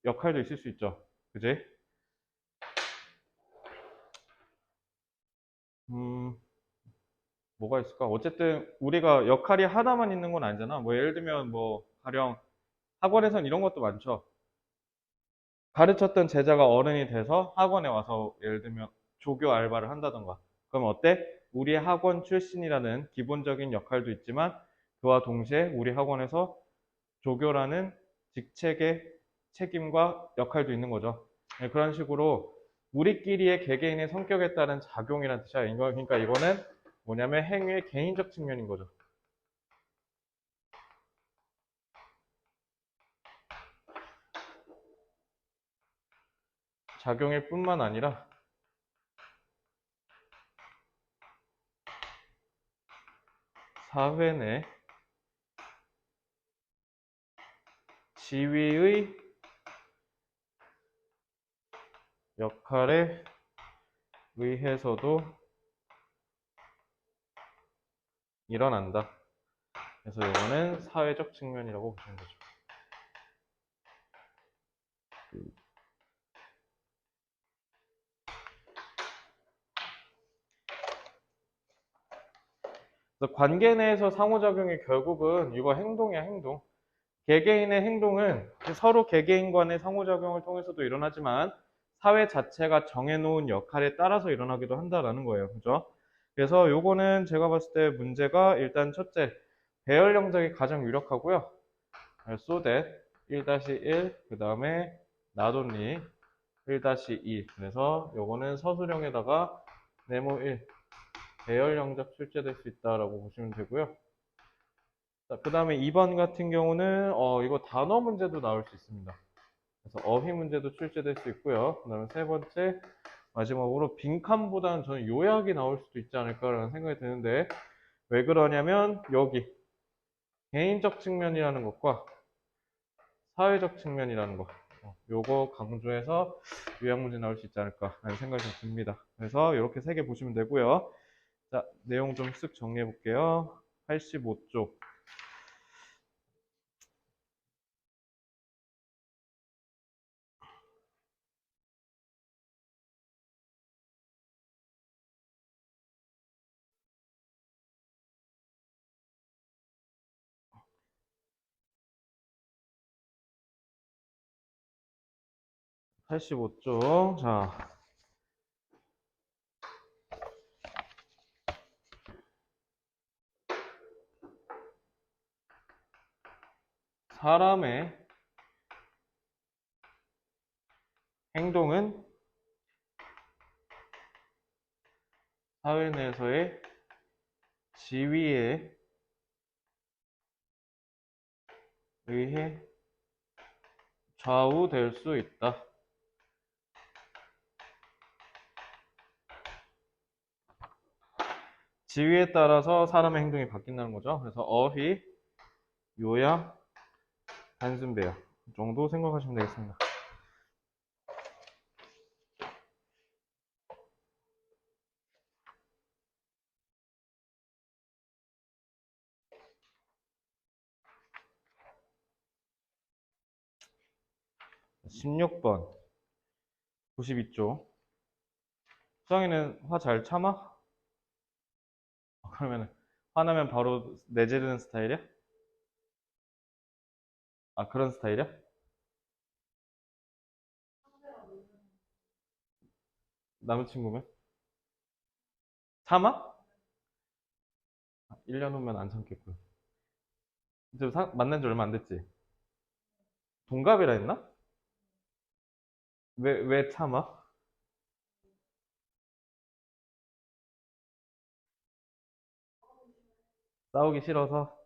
역할도 있을 수 있죠. 그지? 뭐가 있을까? 어쨌든 우리가 역할이 하나만 있는 건 아니잖아. 뭐 예를 들면 뭐 가령 학원에선 이런 것도 많죠. 가르쳤던 제자가 어른이 돼서 학원에 와서 예를 들면 조교 알바를 한다던가. 그럼 어때? 우리 학원 출신이라는 기본적인 역할도 있지만 그와 동시에 우리 학원에서 조교라는 직책의 책임과 역할도 있는 거죠. 네, 그런 식으로 우리끼리의 개개인의 성격에 따른 작용이라는 뜻이야. 그러니까 이거는 뭐냐면 행위의 개인적 측면인 거죠. 작용일 뿐만 아니라 사회 내 지위의 역할에 의해서도 일어난다. 그래서 이거는 사회적 측면이라고 보시면 되죠. 그래서 관계 내에서 상호작용이 결국은 이거 행동이야, 행동. 개개인의 행동은 서로 개개인 간의 상호작용을 통해서도 일어나지만 사회 자체가 정해놓은 역할에 따라서 일어나기도 한다라는 거예요. 그죠? 그래서 요거는 제가 봤을 때 문제가 일단 첫째, 배열 영작이 가장 유력하고요. so that 1-1, 그 다음에 not only 1-2. 그래서 요거는 서술형에다가 네모 1, 배열 영작 출제될 수 있다라고 보시면 되고요. 자, 그 다음에 2번 같은 경우는 이거 단어 문제도 나올 수 있습니다. 그래서 어휘 문제도 출제될 수 있고요. 그 다음에 세 번째, 마지막으로 빈칸보다는 저는 요약이 나올 수도 있지 않을까라는 생각이 드는데 왜 그러냐면 여기 개인적 측면이라는 것과 사회적 측면이라는 거 요거 강조해서 요약 문제 나올 수 있지 않을까라는 생각이 좀 듭니다. 그래서 이렇게 세 개 보시면 되고요. 자, 내용 좀 쓱 정리해 볼게요. 85쪽. 85쪽. 자, 사람의 행동은 사회 내에서의 지위에 의해 좌우될 수 있다. 지위에 따라서 사람의 행동이 바뀐다는 거죠. 그래서 어휘, 요약, 단순 배역 정도 생각하시면 되겠습니다. 16번 92쪽 수정이는 화 잘 참아? 그러면 화나면 바로 내지르는 스타일이야? 아, 그런 스타일이야? 남자친구면? 참아? 1년 후면 안 참겠고요. 지금 만난 지 얼마 안 됐지? 동갑이라 했나? 왜 참아? 싸우기 싫어서?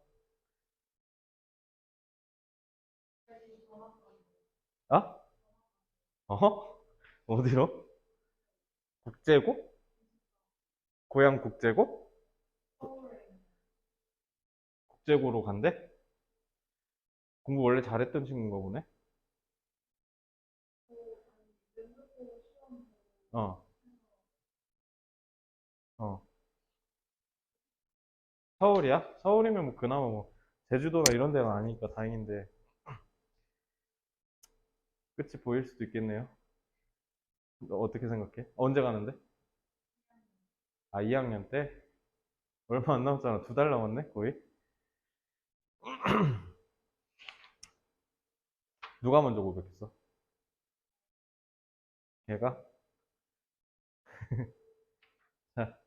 아? 어허? 어디로? 국제고? 고향 국제고? 국제고로 간대? 공부 원래 잘했던 친구인가 보네? 어, 어. 서울이야? 서울이면 뭐 그나마 뭐 제주도나 이런 데가 아니니까 다행인데 끝이 보일 수도 있겠네요. 너 어떻게 생각해? 언제 가는데? 아, 2학년 때? 얼마 안 남았잖아. 2달 남았네, 거의. 누가 먼저 고백했어? 걔가? 자,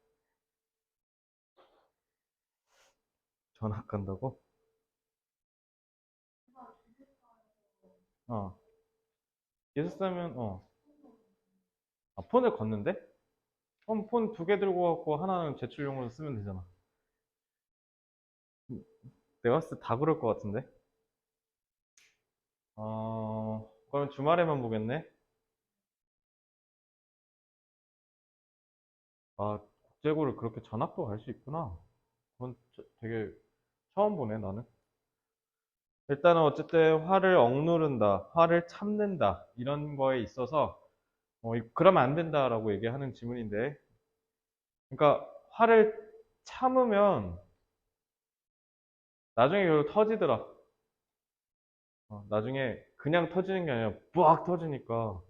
전학 간다고? 어. 있었으면, 아, 폰을 걷는데? 그럼 폰 2개 들고 갖고 하나는 제출용으로 쓰면 되잖아. 내가 봤을 때 다 그럴 것 같은데? 그럼 주말에만 보겠네? 아, 국제고를 그렇게 전학도 갈 수 있구나. 그건 되게 처음 보네, 나는. 일단은 어쨌든 화를 억누른다, 화를 참는다, 이런 거에 있어서, 그러면 안 된다라고 얘기하는 지문인데, 그러니까 화를 참으면 나중에 결국 터지더라. 나중에 그냥 터지는 게 아니라 뿌악 터지니까.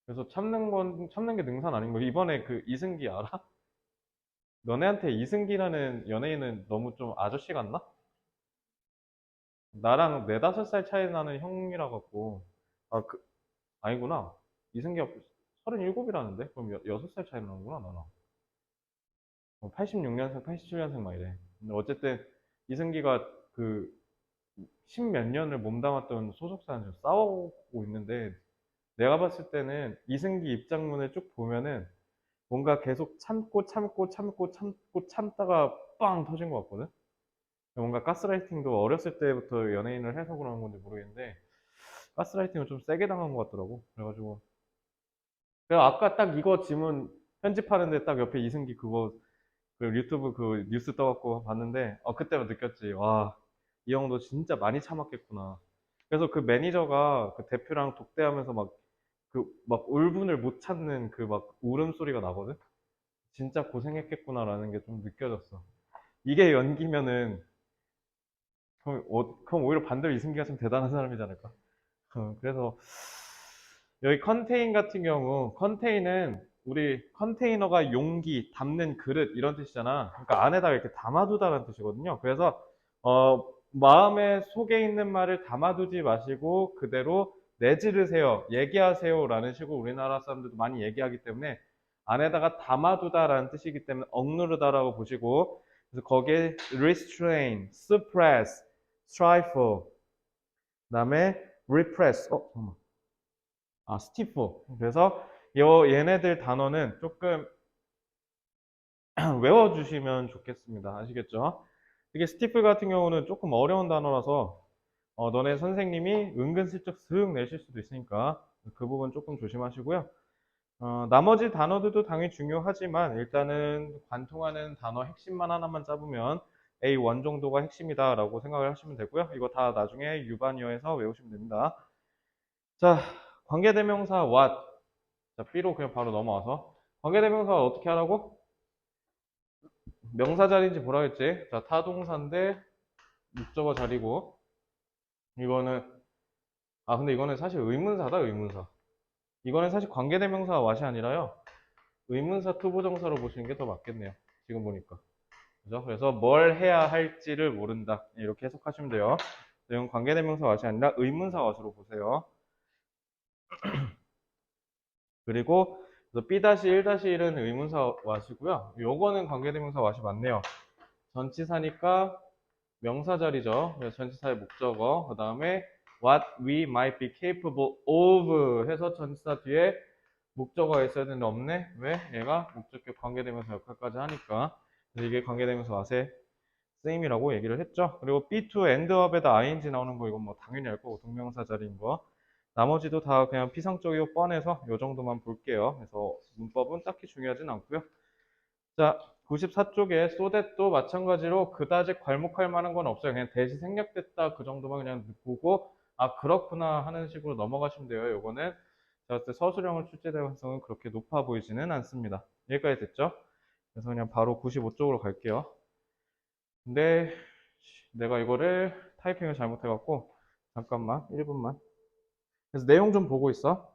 그래서 참는 게 능산 아닌 거. 이번에 그 이승기 알아? 너네한테 이승기라는 연예인은 너무 좀 아저씨 같나? 나랑 4~5살 차이 나는 형이라 갖고. 아, 아니구나. 이승기가 37이라는데? 그럼 6살 차이 나는구나, 나랑. 86년생, 87년생 막 이래. 근데 어쨌든 이승기가 그 십몇 년을 몸담았던 소속사는 지금 싸우고 있는데 내가 봤을 때는 이승기 입장문을 쭉 보면은 뭔가 계속 참고 참다가 빵 터진 것 같거든? 뭔가 가스라이팅도 어렸을 때부터 연예인을 해서 그런 건지 모르겠는데 가스라이팅을 좀 세게 당한 것 같더라고. 그래가지고 내가 아까 딱 이거 지문 편집하는데 딱 옆에 이승기 그거 그 유튜브 그 뉴스 떠갖고 봤는데 그때만 느꼈지. 와, 이 형도 진짜 많이 참았겠구나. 그래서 그 매니저가 그 대표랑 독대하면서 막 막 울분을 못 참는 그 막 울음소리가 나거든. 진짜 고생했겠구나라는 게 좀 느껴졌어. 이게 연기면은 그럼 오히려 반대로 이승기가 좀 대단한 사람이지 않을까? 그래서 여기 컨테인 같은 경우 컨테인은 우리 컨테이너가 용기, 담는 그릇 이런 뜻이잖아. 그러니까 안에다가 이렇게 담아두다라는 뜻이거든요. 그래서 마음의 속에 있는 말을 담아두지 마시고 그대로 내지르세요, 얘기하세요라는 식으로 우리나라 사람들도 많이 얘기하기 때문에 안에다가 담아두다라는 뜻이기 때문에 억누르다라고 보시고 그래서 거기에 restrain, suppress, stifle, 그다음에 repress. 잠깐만. 스티프. 그래서 얘네들 단어는 조금 외워주시면 좋겠습니다. 아시겠죠? 이게 스티플 같은 경우는 조금 어려운 단어라서 너네 선생님이 은근슬쩍 슥 내실 수도 있으니까 그 부분 조금 조심하시고요. 나머지 단어들도 당연히 중요하지만 일단은 관통하는 단어 핵심만 하나만 잡으면 A1 정도가 핵심이다 라고 생각을 하시면 되고요. 이거 다 나중에 유반이어에서 외우시면 됩니다. 자, 관계대명사 what. 자, B로 그냥 바로 넘어와서 관계대명사 어떻게 하라고? 명사 자리인지 뭐라 했지? 자, 타동사인데 목적어 자리고 이거는 근데 이거는 사실 의문사다, 의문사. 이거는 사실 관계대명사 what이 아니라요. 의문사 투부정사로 보시는 게 더 맞겠네요. 지금 보니까. 그죠? 그래서 뭘 해야 할지를 모른다. 이렇게 해석하시면 돼요. 이건 관계대명사 왓이 아니라 의문사 왓으로 보세요. 그리고 B-1-1은 의문사 왓이고요. 요거는 관계대명사 왓이 맞네요. 전치사니까 명사 자리죠. 그래서 전치사의 목적어. 그 다음에 what we might be capable of 해서 전치사 뒤에 목적어가 있어야 되는데 없네? 왜? 얘가 목적격 관계대명사 역할까지 하니까. 그래서 이게 관계대명사 왓의 쓰임이라고 얘기를 했죠. 그리고 B2 endup에다 ing 나오는 거 이건 뭐 당연히 알 거고 동명사 자리인 거. 나머지도 다 그냥 피상적이고 뻔해서 이 정도만 볼게요. 그래서 문법은 딱히 중요하진 않고요. 자, 94쪽에 so that도 마찬가지로 그다지 괄목할 만한 건 없어요. 그냥 대시 생략됐다 그 정도만 그냥 보고 아 그렇구나 하는 식으로 넘어가시면 돼요. 요거는 제가 봤을 때 서술형을 출제될 가능성은 그렇게 높아 보이지는 않습니다. 여기까지 됐죠? 그래서 그냥 바로 95쪽으로 갈게요. 근데 내가 이거를 타이핑을 잘못해갖고 잠깐만 1분만. 그래서 내용 좀 보고 있어.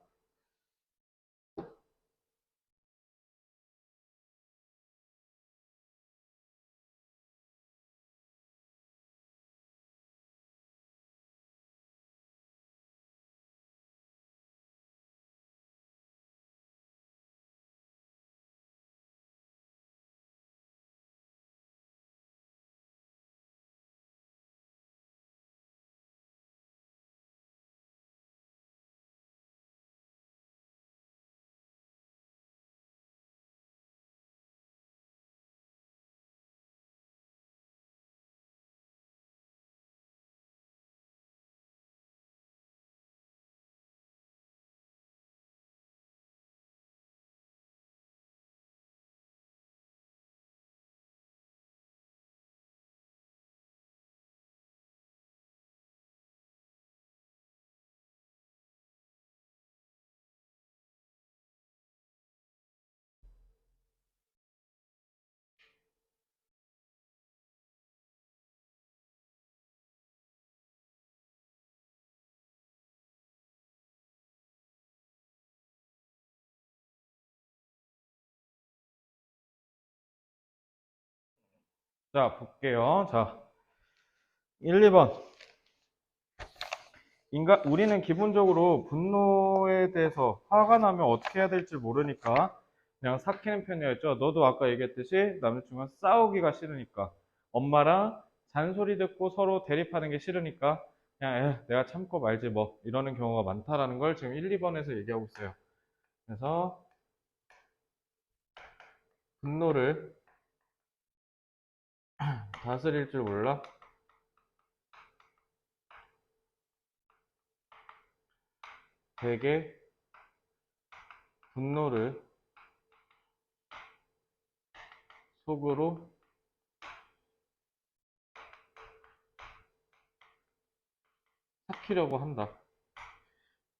자, 볼게요. 자, 1, 2번. 우리는 기본적으로 분노에 대해서 화가 나면 어떻게 해야 될지 모르니까 그냥 삭히는 편이었죠. 너도 아까 얘기했듯이 남자친구가 싸우기가 싫으니까 엄마랑 잔소리 듣고 서로 대립하는 게 싫으니까 그냥 내가 참고 말지 뭐 이러는 경우가 많다라는 걸 지금 1, 2번에서 얘기하고 있어요. 그래서 분노를 다스릴 줄 몰라. 되게 분노를 속으로 삭히려고 한다.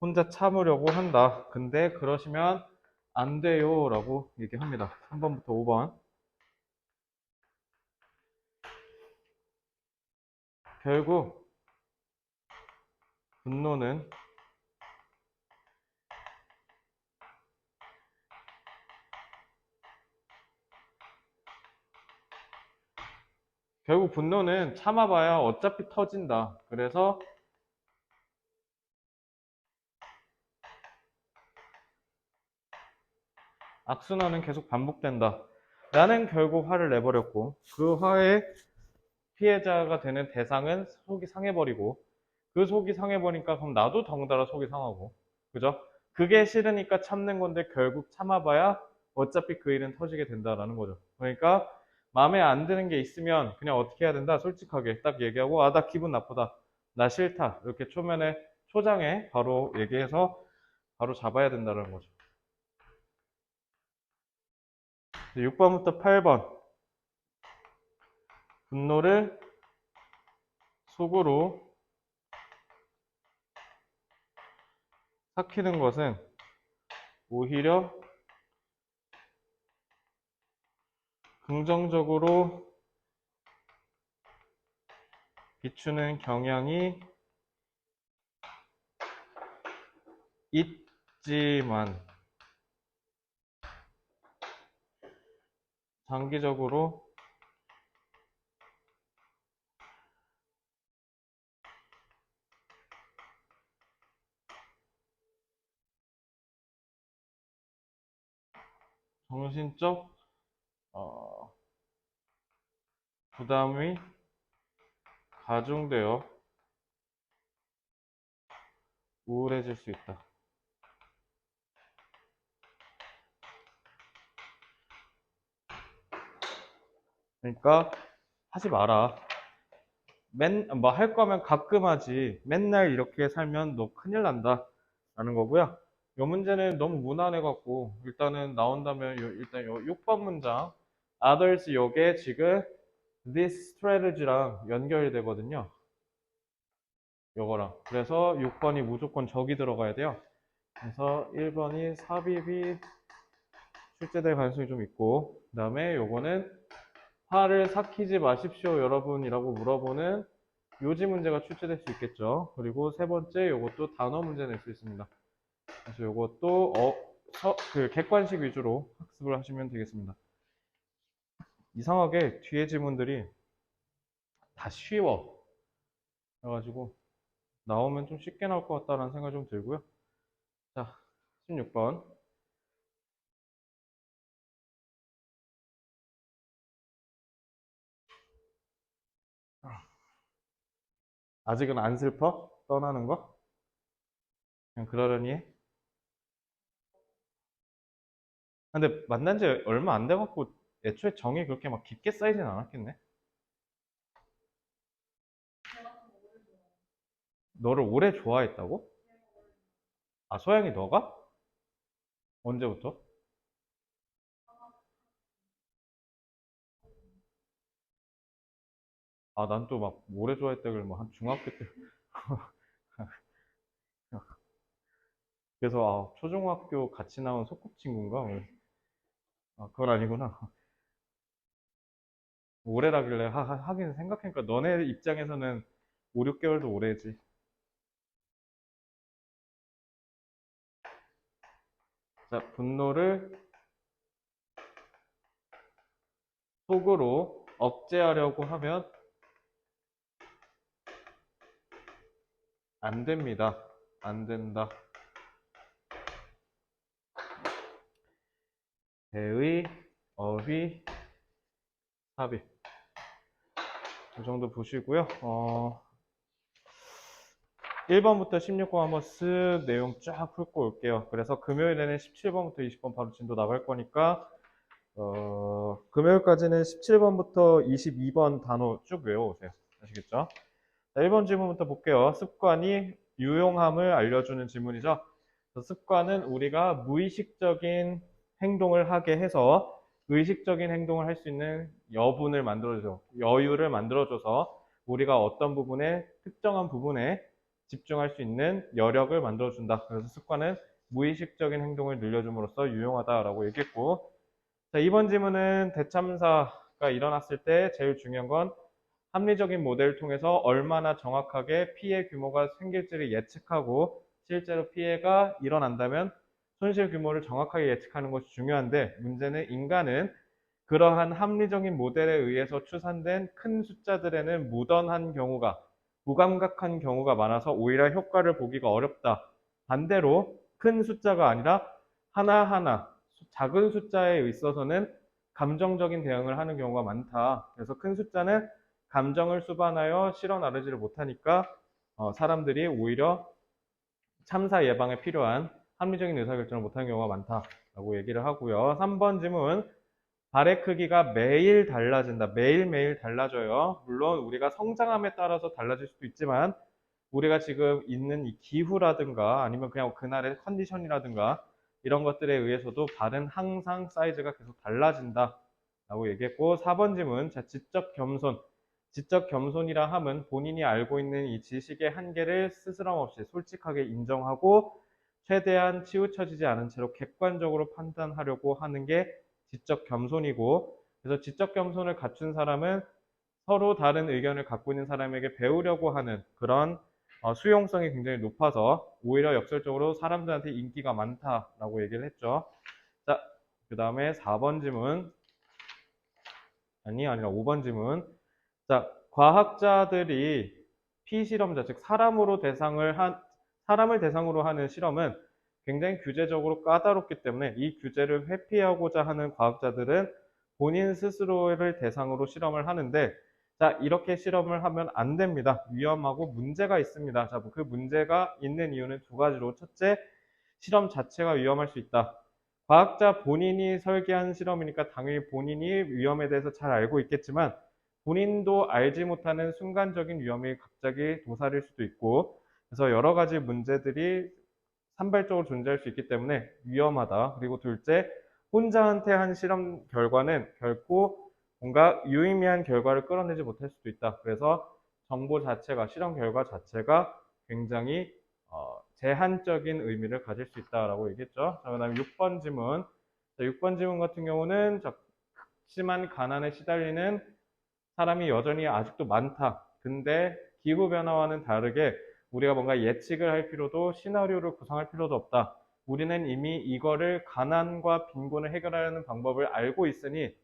혼자 참으려고 한다. 근데 그러시면 안 돼요 라고 얘기합니다. 3번부터 5번. 결국 분노는 참아봐야 어차피 터진다. 그래서 악순환은 계속 반복된다. 나는 결국 화를 내버렸고 그 화의 피해자가 되는 대상은 속이 상해버리고 그 속이 상해버리니까 그럼 나도 덩달아 속이 상하고 그죠? 그게 싫으니까 참는 건데 결국 참아봐야 어차피 그 일은 터지게 된다라는 거죠. 그러니까 마음에 안 드는 게 있으면 그냥 어떻게 해야 된다? 솔직하게 딱 얘기하고 아, 나 기분 나쁘다. 나 싫다. 이렇게 초장에 바로 얘기해서 바로 잡아야 된다는 거죠. 6번부터 8번. 분노를 속으로 삭히는 것은 오히려 긍정적으로 비추는 경향이 있지만 장기적으로 정신적 부담이 가중되어 우울해질 수 있다. 그러니까 하지 마라. 뭐 할 거면 가끔 하지. 맨날 이렇게 살면 너 큰일 난다. 라는 거고요. 요 문제는 너무 무난해갖고, 일단은 나온다면, 일단 요 6번 문장. Others 요게 지금 this strategy랑 연결이 되거든요. 요거랑. 그래서 6번이 무조건 적이 들어가야 돼요. 그래서 1번이 삽입이 출제될 가능성이 좀 있고, 그 다음에 요거는 화를 삭히지 마십시오, 여러분이라고 물어보는 요지 문제가 출제될 수 있겠죠. 그리고 세 번째, 요것도 단어 문제 낼 수 있습니다. 그래서 요것도 그 객관식 위주로 학습을 하시면 되겠습니다. 이상하게 뒤에 지문들이 다 쉬워. 그래가지고 나오면 좀 쉽게 나올 것 같다는 생각이 좀 들고요. 자, 16번. 아직은 안 슬퍼? 떠나는 거? 그냥 그러려니 해? 근데 만난 지 얼마 안 돼갖고 애초에 정이 그렇게 막 깊게 쌓이진 않았겠네? 너를 오래 좋아했다고? 아, 소영이 너가? 언제부터? 아, 난 또 막 오래 좋아했다길래 뭐한 중학교 때. 그래서 아, 초중학교 같이 나온 소꿉친구인가? 아, 그건 아니구나. 오래라길래 하긴 생각하니까 너네 입장에서는 5, 6개월도 오래지. 자, 분노를 속으로 억제하려고 하면 안 됩니다. 안 된다. 대의, 어휘, 삽입. 이 정도 보시고요. 1번부터 16번 한번 쓱 내용 쫙 훑고 올게요. 그래서 금요일에는 17번부터 20번 바로 진도 나갈 거니까 금요일까지는 17번부터 22번 단어 쭉 외워오세요. 아시겠죠? 자, 1번 질문부터 볼게요. 습관이 유용함을 알려주는 질문이죠. 습관은 우리가 무의식적인 행동을 하게 해서 의식적인 행동을 할 수 있는 여분을 만들어줘, 여유를 만들어줘서 우리가 어떤 부분에, 특정한 부분에 집중할 수 있는 여력을 만들어준다. 그래서 습관은 무의식적인 행동을 늘려줌으로써 유용하다라고 얘기했고, 자, 이번 질문은 대참사가 일어났을 때 제일 중요한 건 합리적인 모델을 통해서 얼마나 정확하게 피해 규모가 생길지를 예측하고 실제로 피해가 일어난다면 손실 규모를 정확하게 예측하는 것이 중요한데, 문제는 인간은 그러한 합리적인 모델에 의해서 추산된 큰 숫자들에는 무던한 경우가, 무감각한 경우가 많아서 오히려 효과를 보기가 어렵다. 반대로 큰 숫자가 아니라 하나하나 작은 숫자에 있어서는 감정적인 대응을 하는 경우가 많다. 그래서 큰 숫자는 감정을 수반하여 실어 나르지를 못하니까 사람들이 오히려 참사 예방에 필요한 합리적인 의사결정을 못하는 경우가 많다라고 얘기를 하고요. 3번 질문. 발의 크기가 매일 달라진다. 매일매일 달라져요. 물론 우리가 성장함에 따라서 달라질 수도 있지만 우리가 지금 있는 이 기후라든가 아니면 그냥 그날의 컨디션이라든가 이런 것들에 의해서도 발은 항상 사이즈가 계속 달라진다 라고 얘기했고, 4번 질문. 자, 지적 겸손. 지적 겸손이라 함은 본인이 알고 있는 이 지식의 한계를 스스럼 없이 솔직하게 인정하고 최대한 치우쳐지지 않은 채로 객관적으로 판단하려고 하는 게 지적 겸손이고, 그래서 지적 겸손을 갖춘 사람은 서로 다른 의견을 갖고 있는 사람에게 배우려고 하는 그런 수용성이 굉장히 높아서 오히려 역설적으로 사람들한테 인기가 많다라고 얘기를 했죠. 자, 그 다음에 4번 질문. 아니라 5번 질문. 자, 과학자들이 피실험자, 즉 사람을 대상으로 하는 실험은 굉장히 규제적으로 까다롭기 때문에 이 규제를 회피하고자 하는 과학자들은 본인 스스로를 대상으로 실험을 하는데, 자, 이렇게 실험을 하면 안 됩니다. 위험하고 문제가 있습니다. 자, 그 문제가 있는 이유는 두 가지로. 첫째, 실험 자체가 위험할 수 있다. 과학자 본인이 설계한 실험이니까 당연히 본인이 위험에 대해서 잘 알고 있겠지만 본인도 알지 못하는 순간적인 위험이 갑자기 도사릴 수도 있고, 그래서 여러 가지 문제들이 산발적으로 존재할 수 있기 때문에 위험하다. 그리고 둘째, 혼자한테 한 실험 결과는 결코 뭔가 유의미한 결과를 끌어내지 못할 수도 있다. 그래서 정보 자체가, 실험 결과 자체가 굉장히 제한적인 의미를 가질 수 있다라고 얘기했죠. 자, 그다음에 6번 질문. 자, 6번 질문 같은 경우는 극심한 가난에 시달리는 사람이 여전히 아직도 많다. 근데 기후변화와는 다르게 우리가 뭔가 예측을 할 필요도 시나리오를 구상할 필요도 없다. 우리는 이미 이거를 가난과 빈곤을 해결하려는 방법을 알고 있으니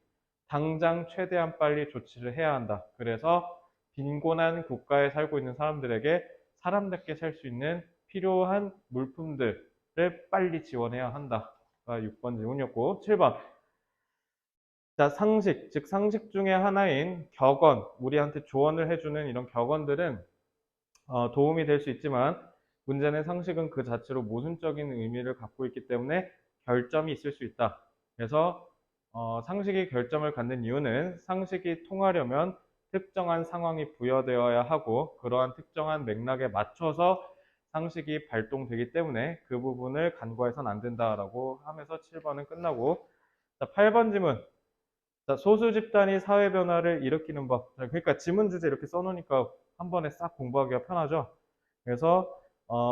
당장 최대한 빨리 조치를 해야 한다. 그래서 빈곤한 국가에 살고 있는 사람들에게 사람답게 살 수 있는 필요한 물품들을 빨리 지원해야 한다. 6번 질문이었고, 7번. 자, 상식, 즉 상식 중에 하나인 격언, 우리한테 조언을 해주는 이런 격언들은 도움이 될 수 있지만 문제는 상식은 그 자체로 모순적인 의미를 갖고 있기 때문에 결점이 있을 수 있다. 그래서 상식이 결점을 갖는 이유는 상식이 통하려면 특정한 상황이 부여되어야 하고 그러한 특정한 맥락에 맞춰서 상식이 발동되기 때문에 그 부분을 간과해서는 안 된다라고 하면서 7번은 끝나고, 자, 8번 질문. 자, 소수 집단이 사회 변화를 일으키는 법. 그러니까 지문 주제 이렇게 써놓으니까 한 번에 싹 공부하기가 편하죠. 그래서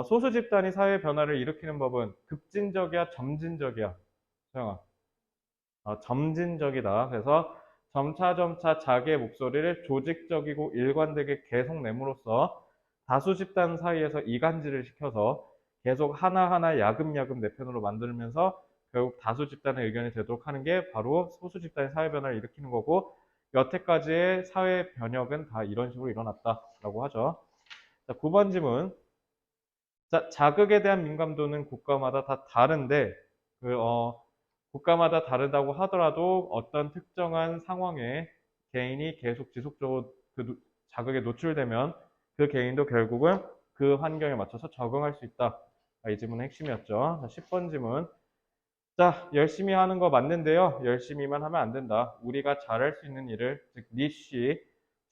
소수 집단이 사회 변화를 일으키는 법은 급진적이야, 점진적이야? 소영아. 점진적이다. 그래서 점차 자기의 목소리를 조직적이고 일관되게 계속 내므로써 다수 집단 사이에서 이간질을 시켜서 계속 하나하나 야금야금 내 편으로 만들면서 결국 다수 집단의 의견이 되도록 하는 게 바로 소수 집단의 사회 변화를 일으키는 거고, 여태까지의 사회 변혁은 다 이런 식으로 일어났다라고 하죠. 자, 9번 질문. 자, 자극에 대한 민감도는 국가마다 다 다른데, 그, 국가마다 다르다고 하더라도 어떤 특정한 상황에 개인이 계속 지속적으로 자극에 노출되면 그 개인도 결국은 그 환경에 맞춰서 적응할 수 있다. 이 질문의 핵심이었죠. 자, 10번 질문. 자, 열심히 하는 거 맞는데요. 열심히만 하면 안 된다. 우리가 잘할 수 있는 일을, 즉, 니쉬,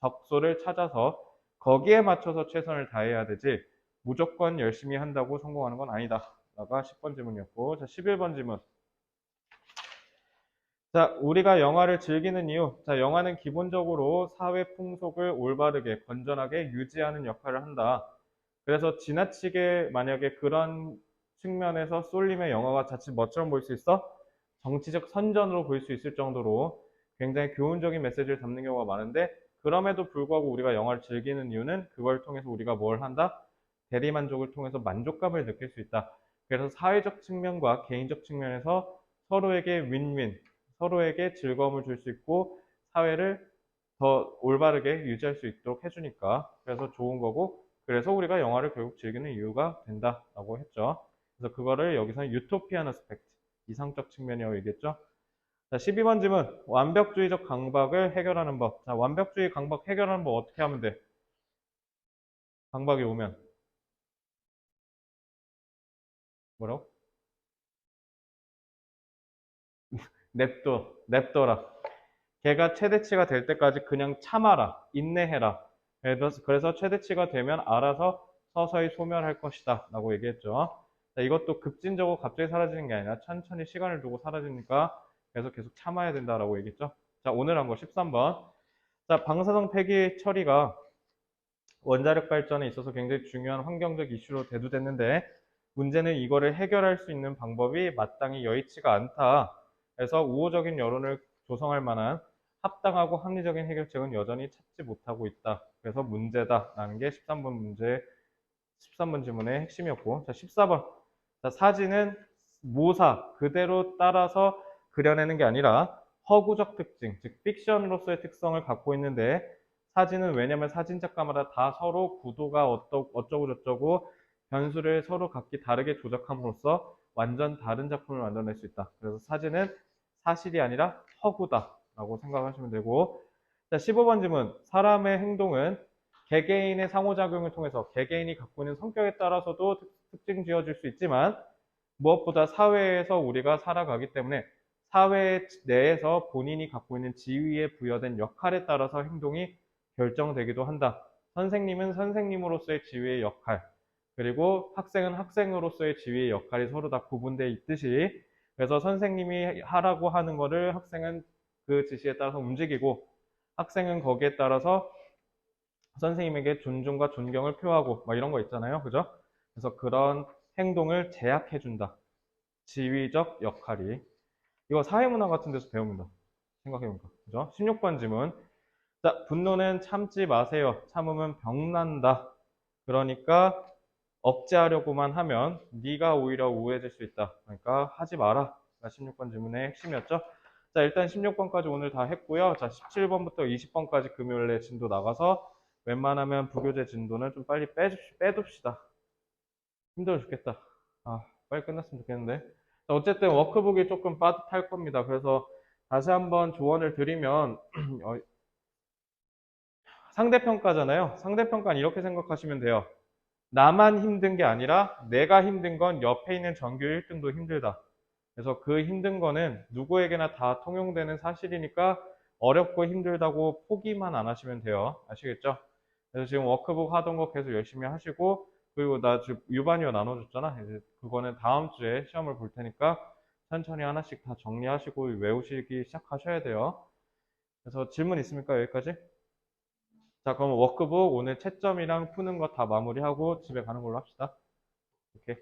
적소를 찾아서 거기에 맞춰서 최선을 다해야 되지, 무조건 열심히 한다고 성공하는 건 아니다. 라가 10번 질문이었고, 자, 11번 질문. 자, 우리가 영화를 즐기는 이유. 자, 영화는 기본적으로 사회 풍속을 올바르게, 건전하게 유지하는 역할을 한다. 그래서 지나치게 만약에 그런 측면에서 쏠림의 영화가 자칫 뭐처럼 보일 수 있어? 정치적 선전으로 보일 수 있을 정도로 굉장히 교훈적인 메시지를 담는 경우가 많은데, 그럼에도 불구하고 우리가 영화를 즐기는 이유는 그걸 통해서 우리가 뭘 한다? 대리만족을 통해서 만족감을 느낄 수 있다. 그래서 사회적 측면과 개인적 측면에서 서로에게 윈윈, 서로에게 즐거움을 줄 수 있고 사회를 더 올바르게 유지할 수 있도록 해주니까 그래서 좋은 거고, 그래서 우리가 영화를 결국 즐기는 이유가 된다라고 했죠. 그래서 그거를 여기서는 유토피안 어스펙트, 이상적 측면이라고 얘기했죠. 자, 12번 질문. 완벽주의적 강박을 해결하는 법. 자, 완벽주의 강박 해결하는 법 어떻게 하면 돼? 강박이 오면. 뭐라고? 냅둬라. 걔가 최대치가 될 때까지 그냥 참아라. 인내해라. 그래서 최대치가 되면 알아서 서서히 소멸할 것이다. 라고 얘기했죠. 자, 이것도 급진적으로 갑자기 사라지는 게 아니라 천천히 시간을 두고 사라지니까 그래서 계속 참아야 된다라고 얘기했죠. 자, 오늘 한 거 13번. 자, 방사성 폐기 처리가 원자력 발전에 있어서 굉장히 중요한 환경적 이슈로 대두됐는데 문제는 이거를 해결할 수 있는 방법이 마땅히 여의치가 않다. 그래서 우호적인 여론을 조성할 만한 합당하고 합리적인 해결책은 여전히 찾지 못하고 있다. 그래서 문제다라는 게 13번 질문의 핵심이었고, 자, 14번. 자, 사진은 모사 그대로 따라서 그려내는 게 아니라 허구적 특징, 즉 픽션으로서의 특성을 갖고 있는데 사진은 왜냐면 사진 작가마다 다 서로 구도가 어쩌고 저쩌고 변수를 서로 각기 다르게 조작함으로써 완전 다른 작품을 만들어낼 수 있다. 그래서 사진은 사실이 아니라 허구다라고 생각하시면 되고 자, 15번 질문. 사람의 행동은 개개인의 상호작용을 통해서 개개인이 갖고 있는 성격에 따라서도 특징 지어질 수 있지만 무엇보다 사회에서 우리가 살아가기 때문에 사회 내에서 본인이 갖고 있는 지위에 부여된 역할에 따라서 행동이 결정되기도 한다. 선생님은 선생님으로서의 지위의 역할, 그리고 학생은 학생으로서의 지위의 역할이 서로 다 구분되어 있듯이 그래서 선생님이 하라고 하는 거를 학생은 그 지시에 따라서 움직이고 학생은 거기에 따라서 선생님에게 존중과 존경을 표하고 막 이런 거 있잖아요. 그죠? 그래서 그런 행동을 제약해준다. 지위적 역할이. 이거 사회문화 같은 데서 배웁니다. 생각해보니까. 그죠? 16번 질문. 자, 분노는 참지 마세요. 참으면 병난다. 그러니까 억제하려고만 하면 네가 오히려 우해질 수 있다. 그러니까 하지 마라. 16번 질문의 핵심이었죠. 자, 일단 16번까지 오늘 다 했고요. 자, 17번부터 20번까지 금요일에 진도 나가서 웬만하면 부교재 진도는 좀 빨리 빼둡시다. 힘들어 죽겠다. 아, 빨리 끝났으면 좋겠는데. 자, 어쨌든 워크북이 조금 빠듯할 겁니다. 그래서 다시 한번 조언을 드리면 상대평가잖아요. 상대평가는 이렇게 생각하시면 돼요. 나만 힘든 게 아니라 내가 힘든 건 옆에 있는 전교 1등도 힘들다. 그래서 그 힘든 거는 누구에게나 다 통용되는 사실이니까 어렵고 힘들다고 포기만 안 하시면 돼요. 아시겠죠? 그래서 지금 워크북 하던 거 계속 열심히 하시고 그리고 나 지금 유반이어 나눠줬잖아. 이제 그거는 다음 주에 시험을 볼 테니까 천천히 하나씩 다 정리하시고 외우시기 시작하셔야 돼요. 그래서 질문 있습니까? 여기까지? 자, 그럼 워크북 오늘 채점이랑 푸는 거 다 마무리하고 집에 가는 걸로 합시다. 오케이.